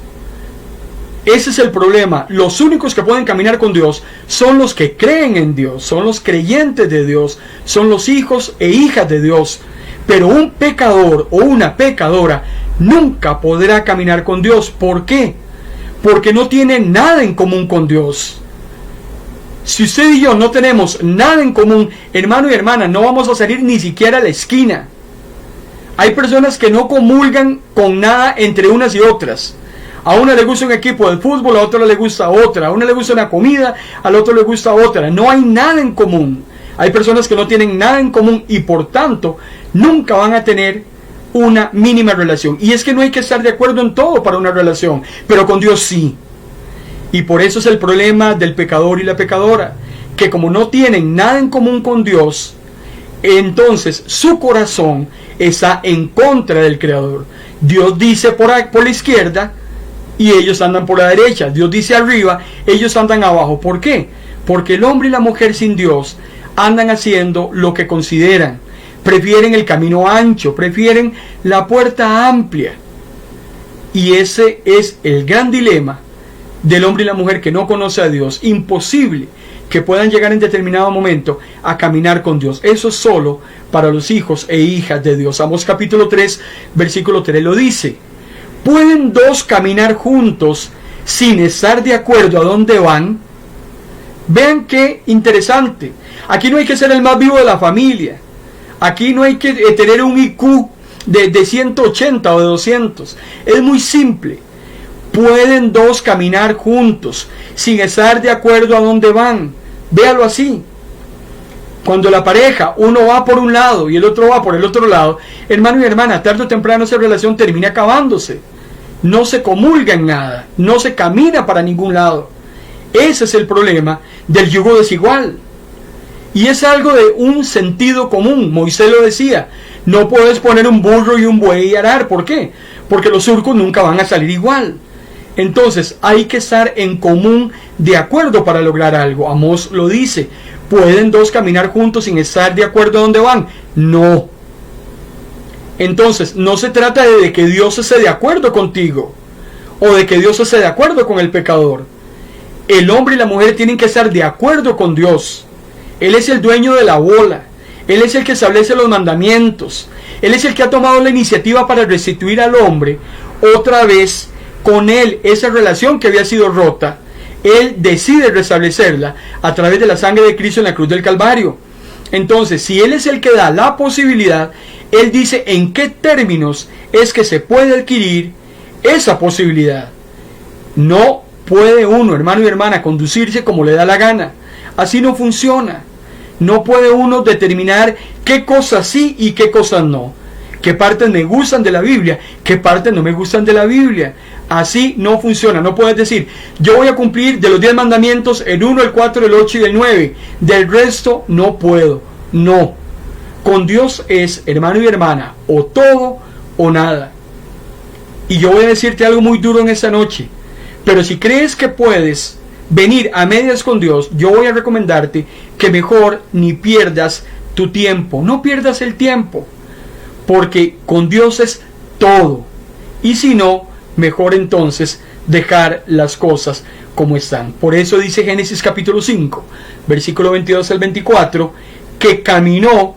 Ese es el problema. Los únicos que pueden caminar con Dios son los que creen en Dios, son los creyentes de Dios, son los hijos e hijas de Dios. Pero un pecador o una pecadora nunca podrá caminar con Dios. ¿Por qué? Porque no tiene nada en común con Dios. Si usted y yo no tenemos nada en común, hermano y hermana, no vamos a salir ni siquiera a la esquina. Hay personas que no comulgan con nada entre unas y otras. A una le gusta un equipo de fútbol, a otra le gusta otra. A una le gusta una comida, al otro le gusta otra. No hay nada en común. Hay personas que no tienen nada en común y por tanto nunca van a tener una mínima relación. Y es que no hay que estar de acuerdo en todo para una relación, pero con Dios sí. Y por eso es el problema del pecador y la pecadora, que como no tienen nada en común con Dios, entonces su corazón está en contra del Creador. Dios dice por la izquierda y ellos andan por la derecha. Dios dice arriba, ellos andan abajo. ¿Por qué? Porque el hombre y la mujer sin Dios andan haciendo lo que consideran. Prefieren el camino ancho, prefieren la puerta amplia. Y ese es el gran dilema del hombre y la mujer que no conoce a Dios. Imposible que puedan llegar en determinado momento a caminar con Dios. Eso es solo para los hijos e hijas de Dios. Amós capítulo 3, versículo 3 lo dice. ¿Pueden dos caminar juntos sin estar de acuerdo a dónde van? Vean qué interesante. Aquí no hay que ser el más vivo de la familia. Aquí no hay que tener un IQ de 180 o de 200. Es muy simple. Pueden dos caminar juntos sin estar de acuerdo a dónde van. Véalo así. Cuando la pareja, uno va por un lado y el otro va por el otro lado, hermano y hermana, tarde o temprano esa relación termina acabándose. No se comulga en nada, no se camina para ningún lado. Ese es el problema del yugo desigual. Y es algo de un sentido común. Moisés lo decía, no puedes poner un burro y un buey y arar. ¿Por qué? Porque los surcos nunca van a salir igual. Entonces hay que estar en común de acuerdo para lograr algo. Amós lo dice, ¿pueden dos caminar juntos sin estar de acuerdo a dónde van? No. Entonces no se trata de que Dios esté de acuerdo contigo o de que Dios esté de acuerdo con el pecador. El hombre y la mujer tienen que estar de acuerdo con Dios. Él es el dueño de la bola. Él es el que establece los mandamientos. Él es el que ha tomado la iniciativa para restituir al hombre otra vez con él esa relación que había sido rota. Él decide restablecerla a través de la sangre de Cristo en la cruz del Calvario. Entonces, si Él es el que da la posibilidad, Él dice en qué términos es que se puede adquirir esa posibilidad. No puede uno, hermano y hermana, conducirse como le da la gana. Así no funciona. No puede uno determinar qué cosas sí y qué cosas no. Qué partes me gustan de la Biblia, qué partes no me gustan de la Biblia. Así no funciona. No puedes decir, yo voy a cumplir de los 10 mandamientos el 1, el 4, el 8 y el 9. Del resto no puedo. No. Con Dios es, hermano y hermana, o todo o nada. Y yo voy a decirte algo muy duro en esta noche. Pero si crees que puedes venir a medias con Dios, yo voy a recomendarte que mejor ni pierdas tu tiempo. No pierdas el tiempo. Porque con Dios es todo. Y si no, mejor entonces dejar las cosas como están. Por eso dice Génesis capítulo 5, versículo 22 al 24, que caminó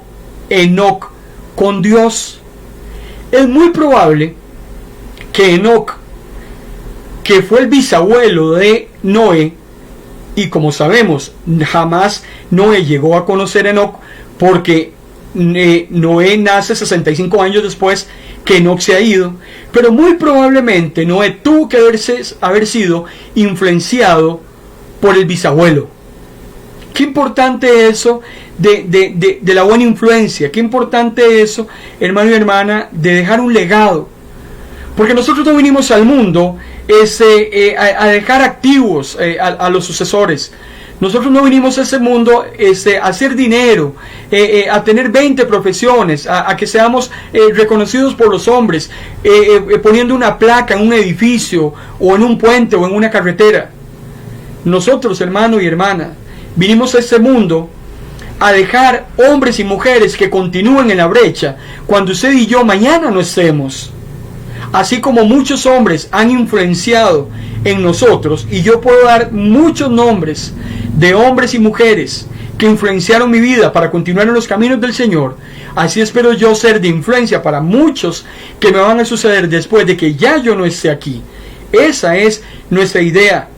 Enoc con Dios. Es muy probable que Enoc, que fue el bisabuelo de Noé, y como sabemos, jamás Noé llegó a conocer a Enoc, porque Noé nace 65 años después que Enoc se ha ido, pero muy probablemente Noé tuvo que haber sido influenciado por el bisabuelo. Qué importante eso de la buena influencia, qué importante eso, hermano y hermana, de dejar un legado, porque nosotros no vinimos al mundo a dejar activos a los sucesores. Nosotros no vinimos a ese mundo a hacer dinero, a tener 20 profesiones, a que seamos reconocidos por los hombres, poniendo una placa en un edificio, o en un puente, o en una carretera. Nosotros, hermano y hermana, vinimos a este mundo a dejar hombres y mujeres que continúen en la brecha cuando usted y yo mañana no estemos. Así como muchos hombres han influenciado en nosotros, y yo puedo dar muchos nombres de hombres y mujeres que influenciaron mi vida para continuar en los caminos del Señor, así espero yo ser de influencia para muchos que me van a suceder después de que ya yo no esté aquí. Esa es nuestra idea.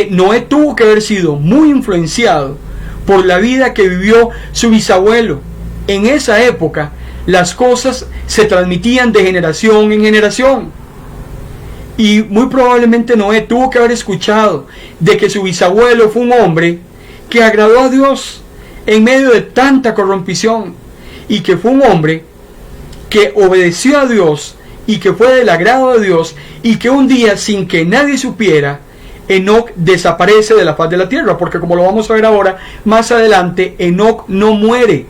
Noé tuvo que haber sido muy influenciado por la vida que vivió su bisabuelo. En esa época las cosas se transmitían de generación en generación, y muy probablemente Noé tuvo que haber escuchado de que su bisabuelo fue un hombre que agradó a Dios en medio de tanta corrompición, y que fue un hombre que obedeció a Dios y que fue del agrado de Dios, y que un día, sin que nadie supiera, Enoc desaparece de la faz de la tierra, porque como lo vamos a ver ahora más adelante, Enoc no muere,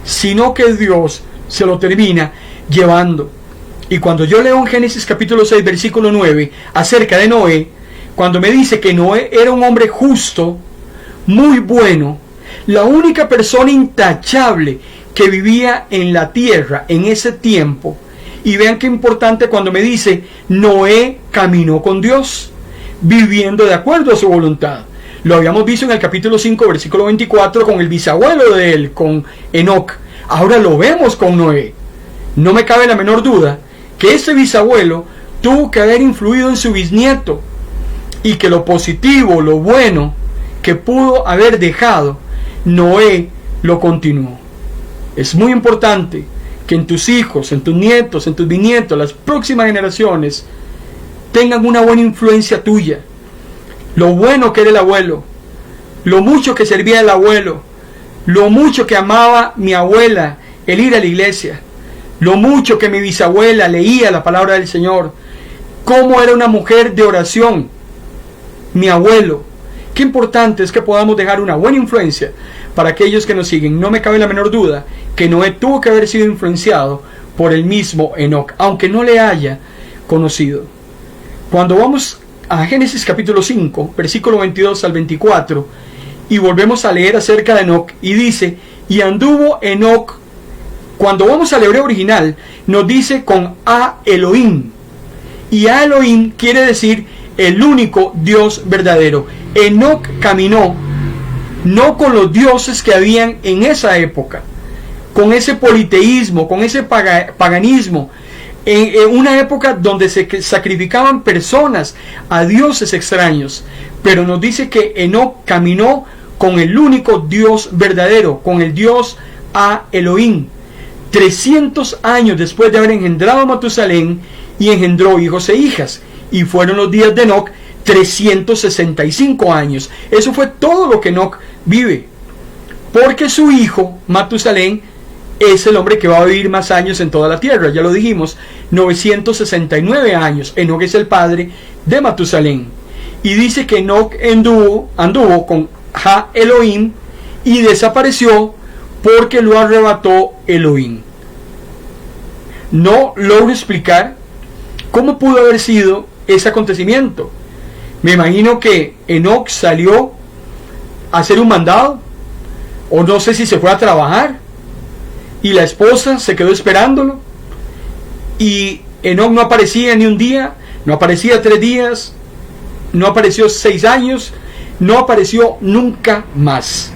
sino que Dios se lo termina llevando. Y cuando yo leo en Génesis capítulo 6 versículo 9 acerca de Noé, cuando me dice que Noé era un hombre justo, muy bueno, la única persona intachable que vivía en la tierra en ese tiempo, y vean qué importante cuando me dice Noé caminó con Dios, viviendo de acuerdo a su voluntad. Lo habíamos visto en el capítulo 5 versículo 24 con el bisabuelo de él, con Enoc. Ahora lo vemos con Noé. No me cabe la menor duda que ese bisabuelo tuvo que haber influido en su bisnieto, y que lo positivo, lo bueno que pudo haber dejado, Noé lo continuó. Es muy importante que en tus hijos, en tus nietos, en tus bisnietos, las próximas generaciones tengan una buena influencia tuya. Lo bueno que era el abuelo, lo mucho que servía el abuelo, lo mucho que amaba mi abuela el ir a la iglesia, lo mucho que mi bisabuela leía la palabra del Señor, cómo era una mujer de oración mi abuelo. Qué importante es que podamos dejar una buena influencia para aquellos que nos siguen. No me cabe la menor duda que Noé tuvo que haber sido influenciado por el mismo Enoc, aunque no le haya conocido. Cuando vamos a Génesis capítulo 5 versículo 22 al 24 y volvemos a leer acerca de Enoc, y dice: y anduvo Enoc. Cuando vamos al hebreo original, nos dice con A Elohim. Y A Elohim quiere decir el único Dios verdadero. Enoc caminó no con los dioses que habían en esa época, con ese politeísmo, con ese paganismo, en una época donde se sacrificaban personas a dioses extraños. Pero nos dice que Enoc caminó con el único Dios verdadero, con el Dios A Elohim. 300 años después de haber engendrado a Matusalén, y engendró hijos e hijas, y fueron los días de Enoc 365 años. Eso fue todo lo que Enoc vive, porque su hijo Matusalén es el hombre que va a vivir más años en toda la tierra. Ya lo dijimos, 969 años. Enoc es el padre de Matusalén, y dice que Enoc anduvo con Ha Elohim, y desapareció porque lo arrebató Elohim. No logro explicar ¿Cómo pudo haber sido ese acontecimiento? Me imagino que Enoc salió a hacer un mandado, o no sé si se fue a trabajar, y la esposa se quedó esperándolo, y Enoc no aparecía ni un día, no aparecía 3 días, no apareció 6 años, no apareció nunca más.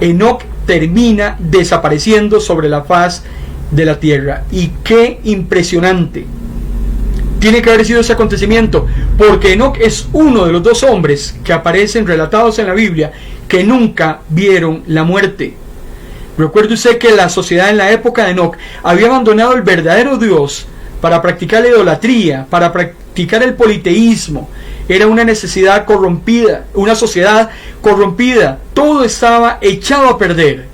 Enoc termina desapareciendo sobre la faz de la tierra. Y qué impresionante tiene que haber sido ese acontecimiento, porque Enoc es uno de los 2 hombres que aparecen relatados en la Biblia que nunca vieron la muerte. Recuerde usted que la sociedad en la época de Enoc había abandonado el verdadero Dios para practicar la idolatría, para practicar el politeísmo. Era una necesidad corrompida, una sociedad corrompida. Todo estaba echado a perder.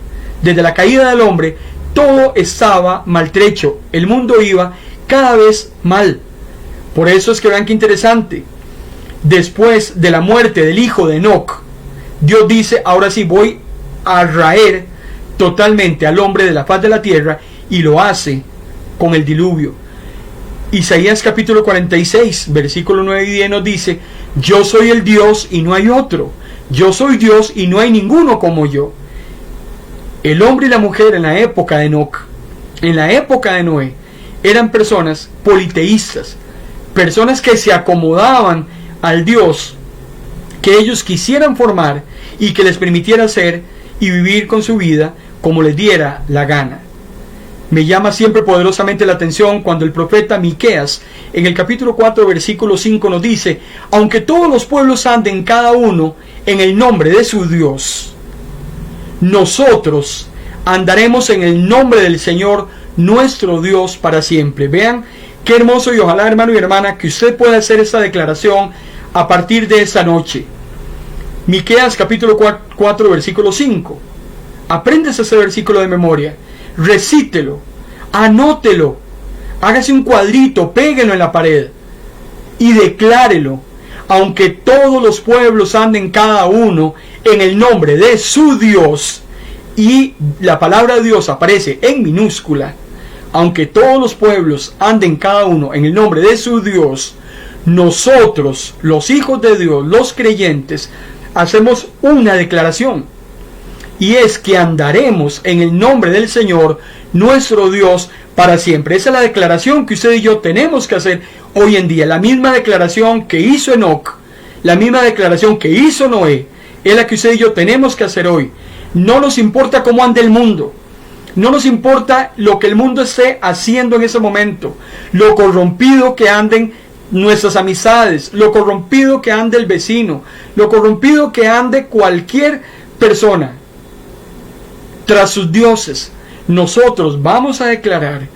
Desde la caída del hombre, todo estaba maltrecho. El mundo iba cada vez mal. Por eso es que vean qué interesante. Después de la muerte del hijo de Enoc, Dios dice, ahora sí voy a raer totalmente al hombre de la faz de la tierra, y lo hace con el diluvio. Isaías capítulo 46, versículo 9 y 10 nos dice, yo soy el Dios y no hay otro. Yo soy Dios y no hay ninguno como yo. El hombre y la mujer en la época de Enoc, en la época de Noé, eran personas politeístas, personas que se acomodaban al Dios que ellos quisieran formar y que les permitiera hacer y vivir con su vida como les diera la gana. Me llama siempre poderosamente la atención cuando el profeta Miqueas en el capítulo 4 versículo 5 nos dice, aunque todos los pueblos anden cada uno en el nombre de su Dios, nosotros andaremos en el nombre del Señor nuestro Dios para siempre. Vean qué hermoso, y ojalá, hermano y hermana, que usted pueda hacer esta declaración a partir de esta noche. Miqueas capítulo 4 versículo 5. Apréndese ese versículo de memoria. Recítelo, anótelo, hágase un cuadrito, péguelo en la pared y declárelo. Aunque todos los pueblos anden cada uno en el nombre de su Dios, y la palabra Dios aparece en minúscula, aunque todos los pueblos anden cada uno en el nombre de su Dios, nosotros, los hijos de Dios, los creyentes, hacemos una declaración. Y es que andaremos en el nombre del Señor, nuestro Dios, para siempre. Esa es la declaración que usted y yo tenemos que hacer hoy en día. La misma declaración que hizo Enoc, la misma declaración que hizo Noé, es la que usted y yo tenemos que hacer hoy. No nos importa cómo ande el mundo. No nos importa lo que el mundo esté haciendo en ese momento. Lo corrompido que anden nuestras amistades. Lo corrompido que ande el vecino. Lo corrompido que ande cualquier persona tras sus dioses. Nosotros vamos a declarar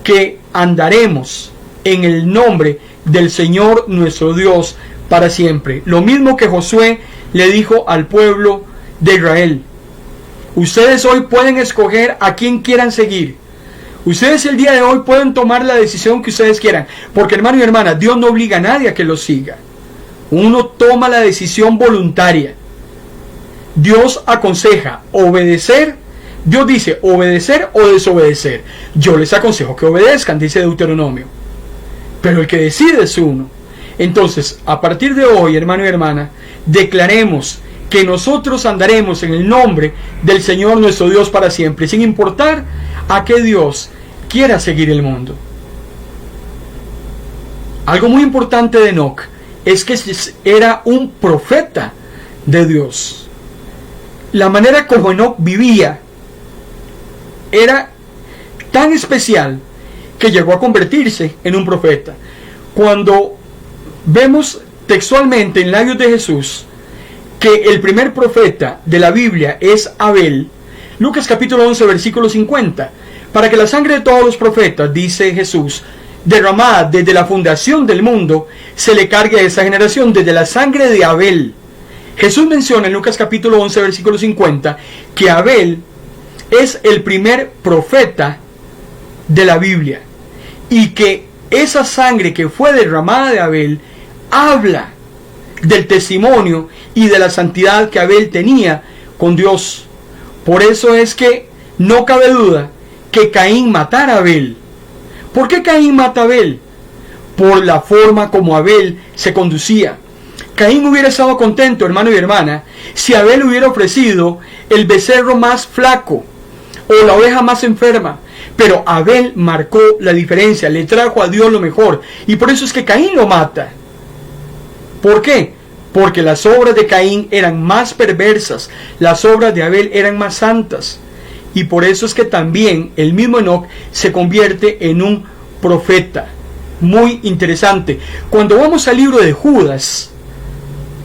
que andaremos en el nombre del Señor nuestro Dios para siempre. Lo mismo que Josué le dijo al pueblo de Israel. Ustedes hoy pueden escoger a quien quieran seguir. Ustedes el día de hoy pueden tomar la decisión que ustedes quieran. Porque, hermano y hermana, Dios no obliga a nadie a que lo siga. Uno toma la decisión voluntaria. Dios aconseja obedecer. Dios dice obedecer o desobedecer. Yo les aconsejo que obedezcan, dice Deuteronomio. Pero el que decide es uno. Entonces, a partir de hoy, hermano y hermana, declaremos que nosotros andaremos en el nombre del Señor nuestro Dios para siempre, sin importar a qué Dios quiera seguir el mundo. Algo muy importante de Enoc es que era un profeta de Dios. La manera como Enoc vivía era tan especial que llegó a convertirse en un profeta. Cuando vemos textualmente en labios de Jesús que el primer profeta de la Biblia es Abel, Lucas capítulo 11 versículo 50, para que la sangre de todos los profetas, dice Jesús, derramada desde la fundación del mundo, se le cargue a esta generación desde la sangre de Abel. Jesús menciona en Lucas capítulo 11 versículo 50 que Abel es el primer profeta de la Biblia, y que esa sangre que fue derramada de Abel habla del testimonio y de la santidad que Abel tenía con Dios. Por eso es que no cabe duda que Caín matara a Abel. ¿Por qué Caín mata a Abel? por la forma como Abel se conducía. Caín hubiera estado contento, hermano y hermana, si Abel hubiera ofrecido el becerro más flaco o la oveja más enferma. Pero Abel marcó la diferencia, le trajo a Dios lo mejor. Y por eso es que Caín lo mata. ¿Por qué? Porque las obras de Caín eran más perversas, las obras de Abel eran más santas. Y por eso es que también el mismo Enoc se convierte en un profeta. Muy interesante. Cuando vamos al libro de Judas,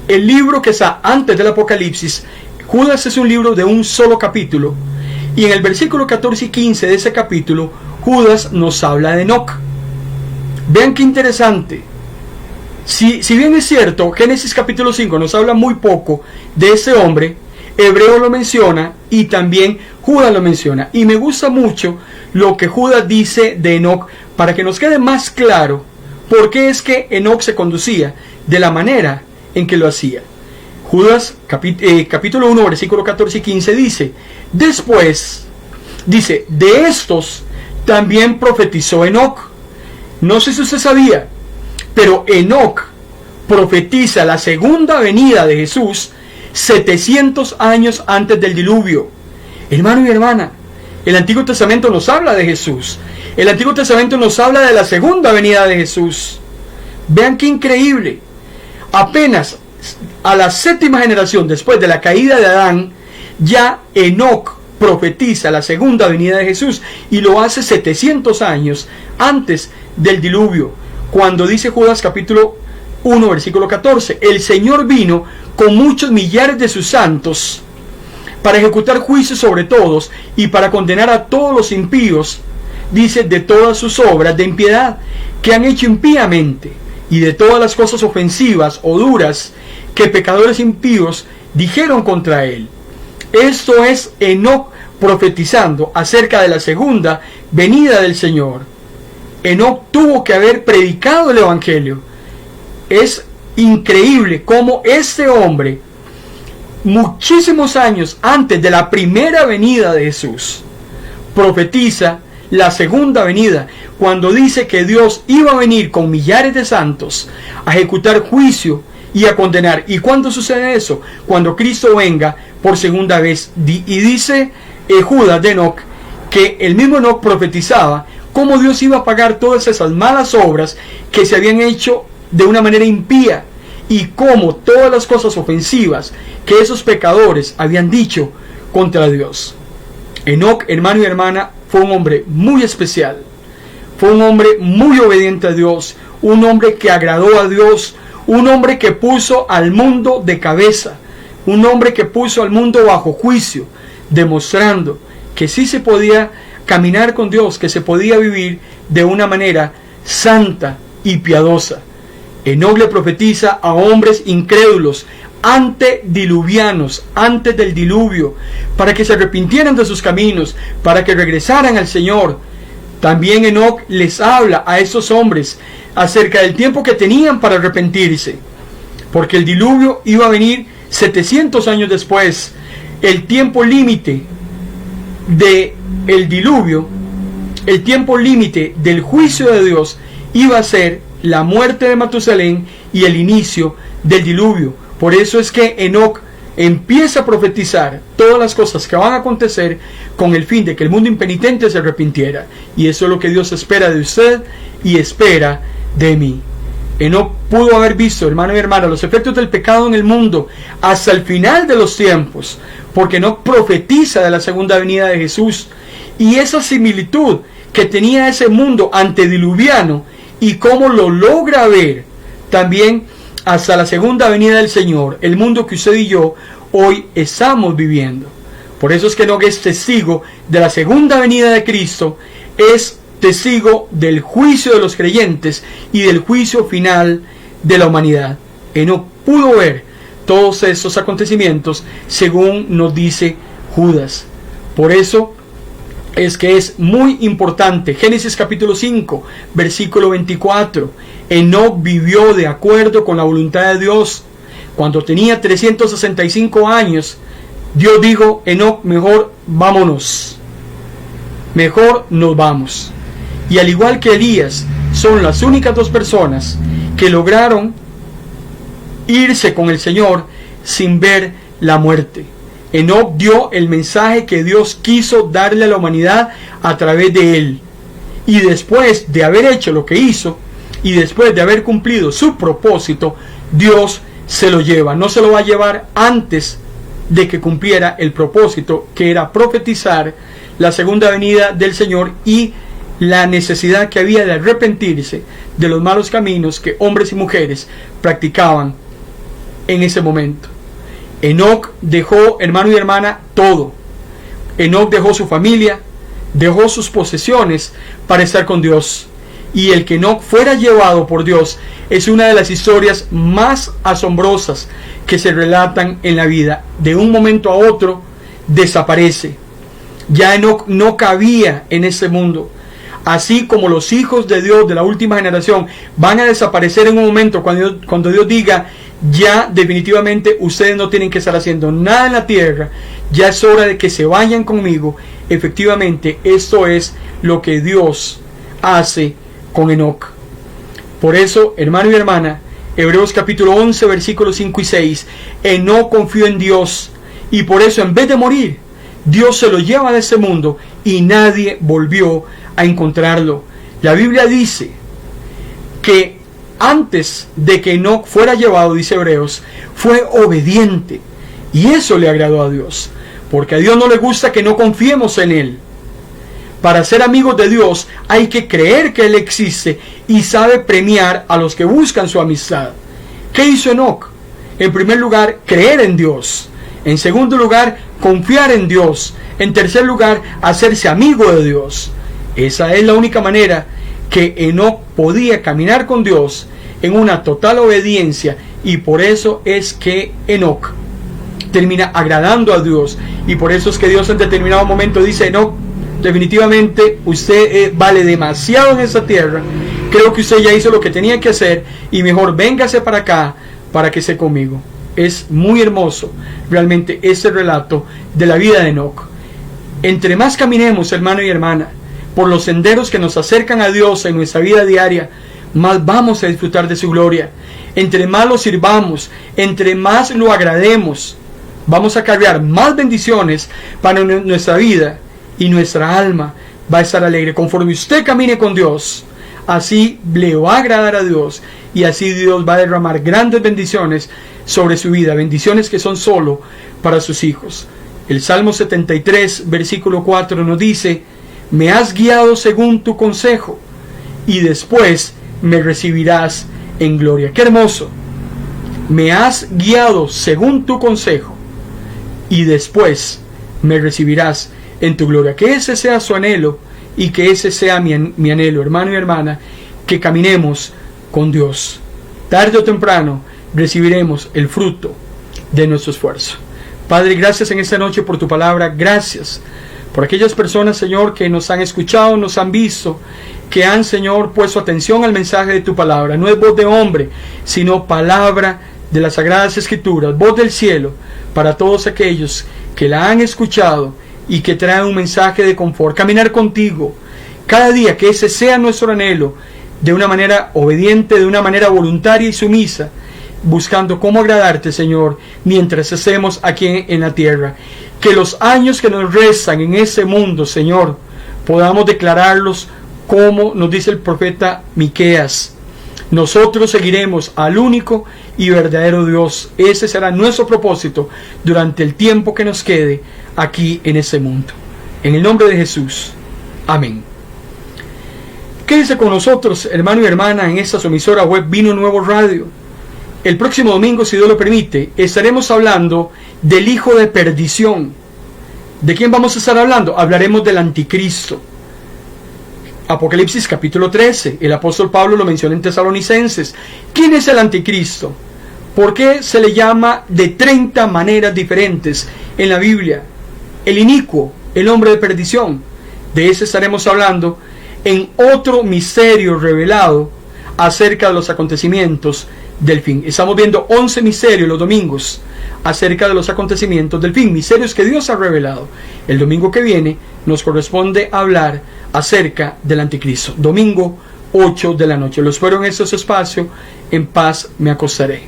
el libro que está antes del Apocalipsis, Judas es un libro de un solo capítulo. Y en el versículo 14 y 15 de ese capítulo, Judas nos habla de Enoc. Vean qué interesante. Si bien es cierto, Génesis capítulo 5 nos habla muy poco de ese hombre, Hebreo lo menciona y también Judas lo menciona. Y me gusta mucho lo que Judas dice de Enoc para que nos quede más claro por qué es que Enoc se conducía de la manera en que lo hacía. Judas capítulo 1 versículo 14 y 15 dice: después, dice, de estos también profetizó Enoc. No sé si usted sabía, pero Enoc profetiza la segunda venida de Jesús 700 años antes del diluvio. Hermano y hermana, el Antiguo Testamento nos habla de Jesús. El Antiguo Testamento nos habla de la segunda venida de Jesús. Vean qué increíble. Apenas a la séptima generación después de la caída de Adán, ya Enoc profetiza la segunda venida de Jesús, y lo hace 700 años antes del diluvio, cuando dice Judas capítulo 1 versículo 14: el Señor vino con muchos millares de sus santos para ejecutar juicio sobre todos y para condenar a todos los impíos, dice, de todas sus obras de impiedad que han hecho impíamente, y de todas las cosas ofensivas o duras que pecadores impíos dijeron contra él. Esto es Enoc profetizando acerca de la segunda venida del Señor. Enoc tuvo que haber predicado el Evangelio. Es increíble cómo este hombre, muchísimos años antes de la primera venida de Jesús, profetiza la segunda venida, cuando dice que Dios iba a venir con millares de santos a ejecutar juicio y a condenar. ¿Y cuándo sucede eso? Cuando Cristo venga por segunda vez. Y dice Judas de Enoc que el mismo Enoc profetizaba cómo Dios iba a pagar todas esas malas obras que se habían hecho de una manera impía, y cómo todas las cosas ofensivas que esos pecadores habían dicho contra Dios. Enoc, hermano y hermana, fue un hombre muy especial. Fue un hombre muy obediente a Dios, un hombre que agradó a Dios, un hombre que puso al mundo de cabeza, un hombre que puso al mundo bajo juicio, demostrando que sí se podía caminar con Dios, que se podía vivir de una manera santa y piadosa. Enoc le profetiza a hombres incrédulos, antediluvianos, antes del diluvio, para que se arrepintieran de sus caminos, para que regresaran al Señor. También Enoc les habla a esos hombres acerca del tiempo que tenían para arrepentirse, porque el diluvio iba a venir 700 años después. El tiempo límite del diluvio, el tiempo límite del juicio de Dios, iba a ser la muerte de Matusalén y el inicio del diluvio. Por eso es que Enoc empieza a profetizar todas las cosas que van a acontecer con el fin de que el mundo impenitente se arrepintiera. Y eso es lo que Dios espera de usted y espera de mí. Enoc pudo haber visto, hermano y hermana, los efectos del pecado en el mundo hasta el final de los tiempos, porque Enoc profetiza de la segunda venida de Jesús, y esa similitud que tenía ese mundo antediluviano y cómo lo logra ver también hasta la segunda venida del Señor, el mundo que usted y yo hoy estamos viviendo. Por eso es que Enoc es testigo de la segunda venida de Cristo, es testigo del juicio de los creyentes y del juicio final de la humanidad. Enoc pudo ver todos estos acontecimientos según nos dice Judas. Por eso es que es muy importante. Génesis capítulo 5 versículo 24: Enoc vivió de acuerdo con la voluntad de Dios. Cuando tenía 365 años, Dios dijo: Enoc, mejor vámonos, mejor nos vamos. Y al igual que Elías, son las únicas dos personas que lograron irse con el Señor sin ver la muerte. Enoc dio el mensaje que Dios quiso darle a la humanidad a través de él. Y después de haber hecho lo que hizo, y después de haber cumplido su propósito, Dios se lo lleva. No se lo va a llevar antes de que cumpliera el propósito, que era profetizar la segunda venida del Señor y la necesidad que había de arrepentirse de los malos caminos que hombres y mujeres practicaban en ese momento. Enoc dejó, hermano y hermana, todo. Enoc dejó su familia, dejó sus posesiones para estar con Dios. Y el que no fuera llevado por Dios es una de las historias más asombrosas que se relatan en la vida. De un momento a otro desaparece. Ya Enoc no cabía en ese mundo. Así como los hijos de Dios de la última generación van a desaparecer en un momento cuando Dios diga: ya definitivamente ustedes no tienen que estar haciendo nada en la tierra, ya es hora de que se vayan conmigo. Efectivamente, esto es lo que Dios hace con Enoc. Por eso, hermano y hermana, Hebreos capítulo 11, versículos 5 y 6, Enoc confió en Dios, y por eso en vez de morir, Dios se lo lleva de ese mundo y nadie volvió a encontrarlo. La Biblia dice que antes de que Enoc fuera llevado, dice Hebreos, fue obediente, y eso le agradó a Dios, porque a Dios no le gusta que no confiemos en Él. Para ser amigos de Dios hay que creer que Él existe y sabe premiar a los que buscan su amistad. ¿Qué hizo Enoc? En primer lugar, creer en Dios. En segundo lugar, confiar en Dios. En tercer lugar, hacerse amigo de Dios. Esa es la única manera que Enoc podía caminar con Dios en una total obediencia, y por eso es que Enoc termina agradando a Dios, y por eso es que Dios en determinado momento dice: Enoc, definitivamente usted vale demasiado en esta tierra, creo que usted ya hizo lo que tenía que hacer y mejor véngase para acá para que esté conmigo. Es muy hermoso realmente este relato de la vida de Enoc. Entre más caminemos, hermano y hermana, por los senderos que nos acercan a Dios en nuestra vida diaria, más vamos a disfrutar de su gloria. Entre más lo sirvamos, entre más lo agrademos, vamos a cargar más bendiciones para nuestra vida, y nuestra alma va a estar alegre. Conforme usted camine con Dios, así le va a agradar a Dios, y así Dios va a derramar grandes bendiciones sobre su vida, bendiciones que son solo para sus hijos. El Salmo 73, versículo 4 nos dice: me has guiado según tu consejo, y después me recibirás en gloria. ¡Qué hermoso! Me has guiado según tu consejo, y después me recibirás en tu gloria. Que ese sea su anhelo, y que ese sea mi anhelo, hermano y hermana, que caminemos con Dios. Tarde o temprano recibiremos el fruto de nuestro esfuerzo. Padre, gracias en esta noche por tu palabra. Gracias por aquellas personas, Señor, que nos han escuchado, nos han visto, que han, Señor, puesto atención al mensaje de tu palabra. No es voz de hombre, sino palabra de las Sagradas Escrituras, voz del cielo, para todos aquellos que la han escuchado y que traen un mensaje de confort. Caminar contigo cada día, que ese sea nuestro anhelo, de una manera obediente, de una manera voluntaria y sumisa, buscando cómo agradarte, Señor, mientras estemos aquí en la tierra. Que los años que nos restan en ese mundo, Señor, podamos declararlos como nos dice el profeta Miqueas: nosotros seguiremos al único y verdadero Dios. Ese será nuestro propósito durante el tiempo que nos quede aquí en ese mundo. En el nombre de Jesús. Amén. Quédese con nosotros, hermano y hermana, en esta su emisora web Vino Nuevo Radio. El próximo domingo, si Dios lo permite, estaremos hablando del hijo de perdición. ¿De quién vamos a estar hablando? Hablaremos del anticristo. Apocalipsis capítulo 13, el apóstol Pablo lo menciona en Tesalonicenses. ¿Quién es el anticristo? ¿Por qué se le llama de 30 maneras diferentes en la Biblia? El inicuo, el hombre de perdición. De ese estaremos hablando en otro misterio revelado acerca de los acontecimientos del fin. Estamos viendo 11 misterios los domingos acerca de los acontecimientos del fin, misterios que Dios ha revelado. El domingo que viene nos corresponde hablar acerca del anticristo. Domingo 8 de la noche. Los espero en esos espacios. En paz me acostaré.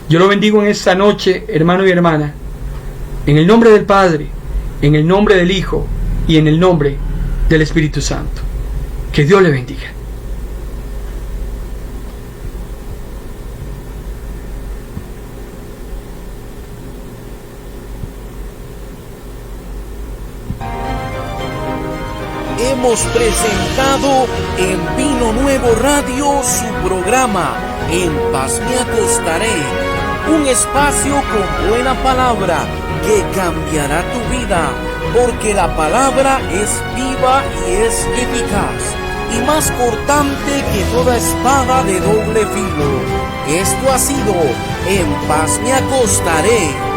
Yo lo bendigo en esta noche, hermano y hermana, en el nombre del Padre, en el nombre del Hijo y en el nombre del Espíritu Santo. Que Dios le bendiga. Hemos presentado en Vino Nuevo Radio su programa En Paz Me Acostaré, un espacio con buena palabra que cambiará tu vida, porque la palabra es viva y es eficaz, y más cortante que toda espada de doble filo. Esto ha sido En Paz Me Acostaré.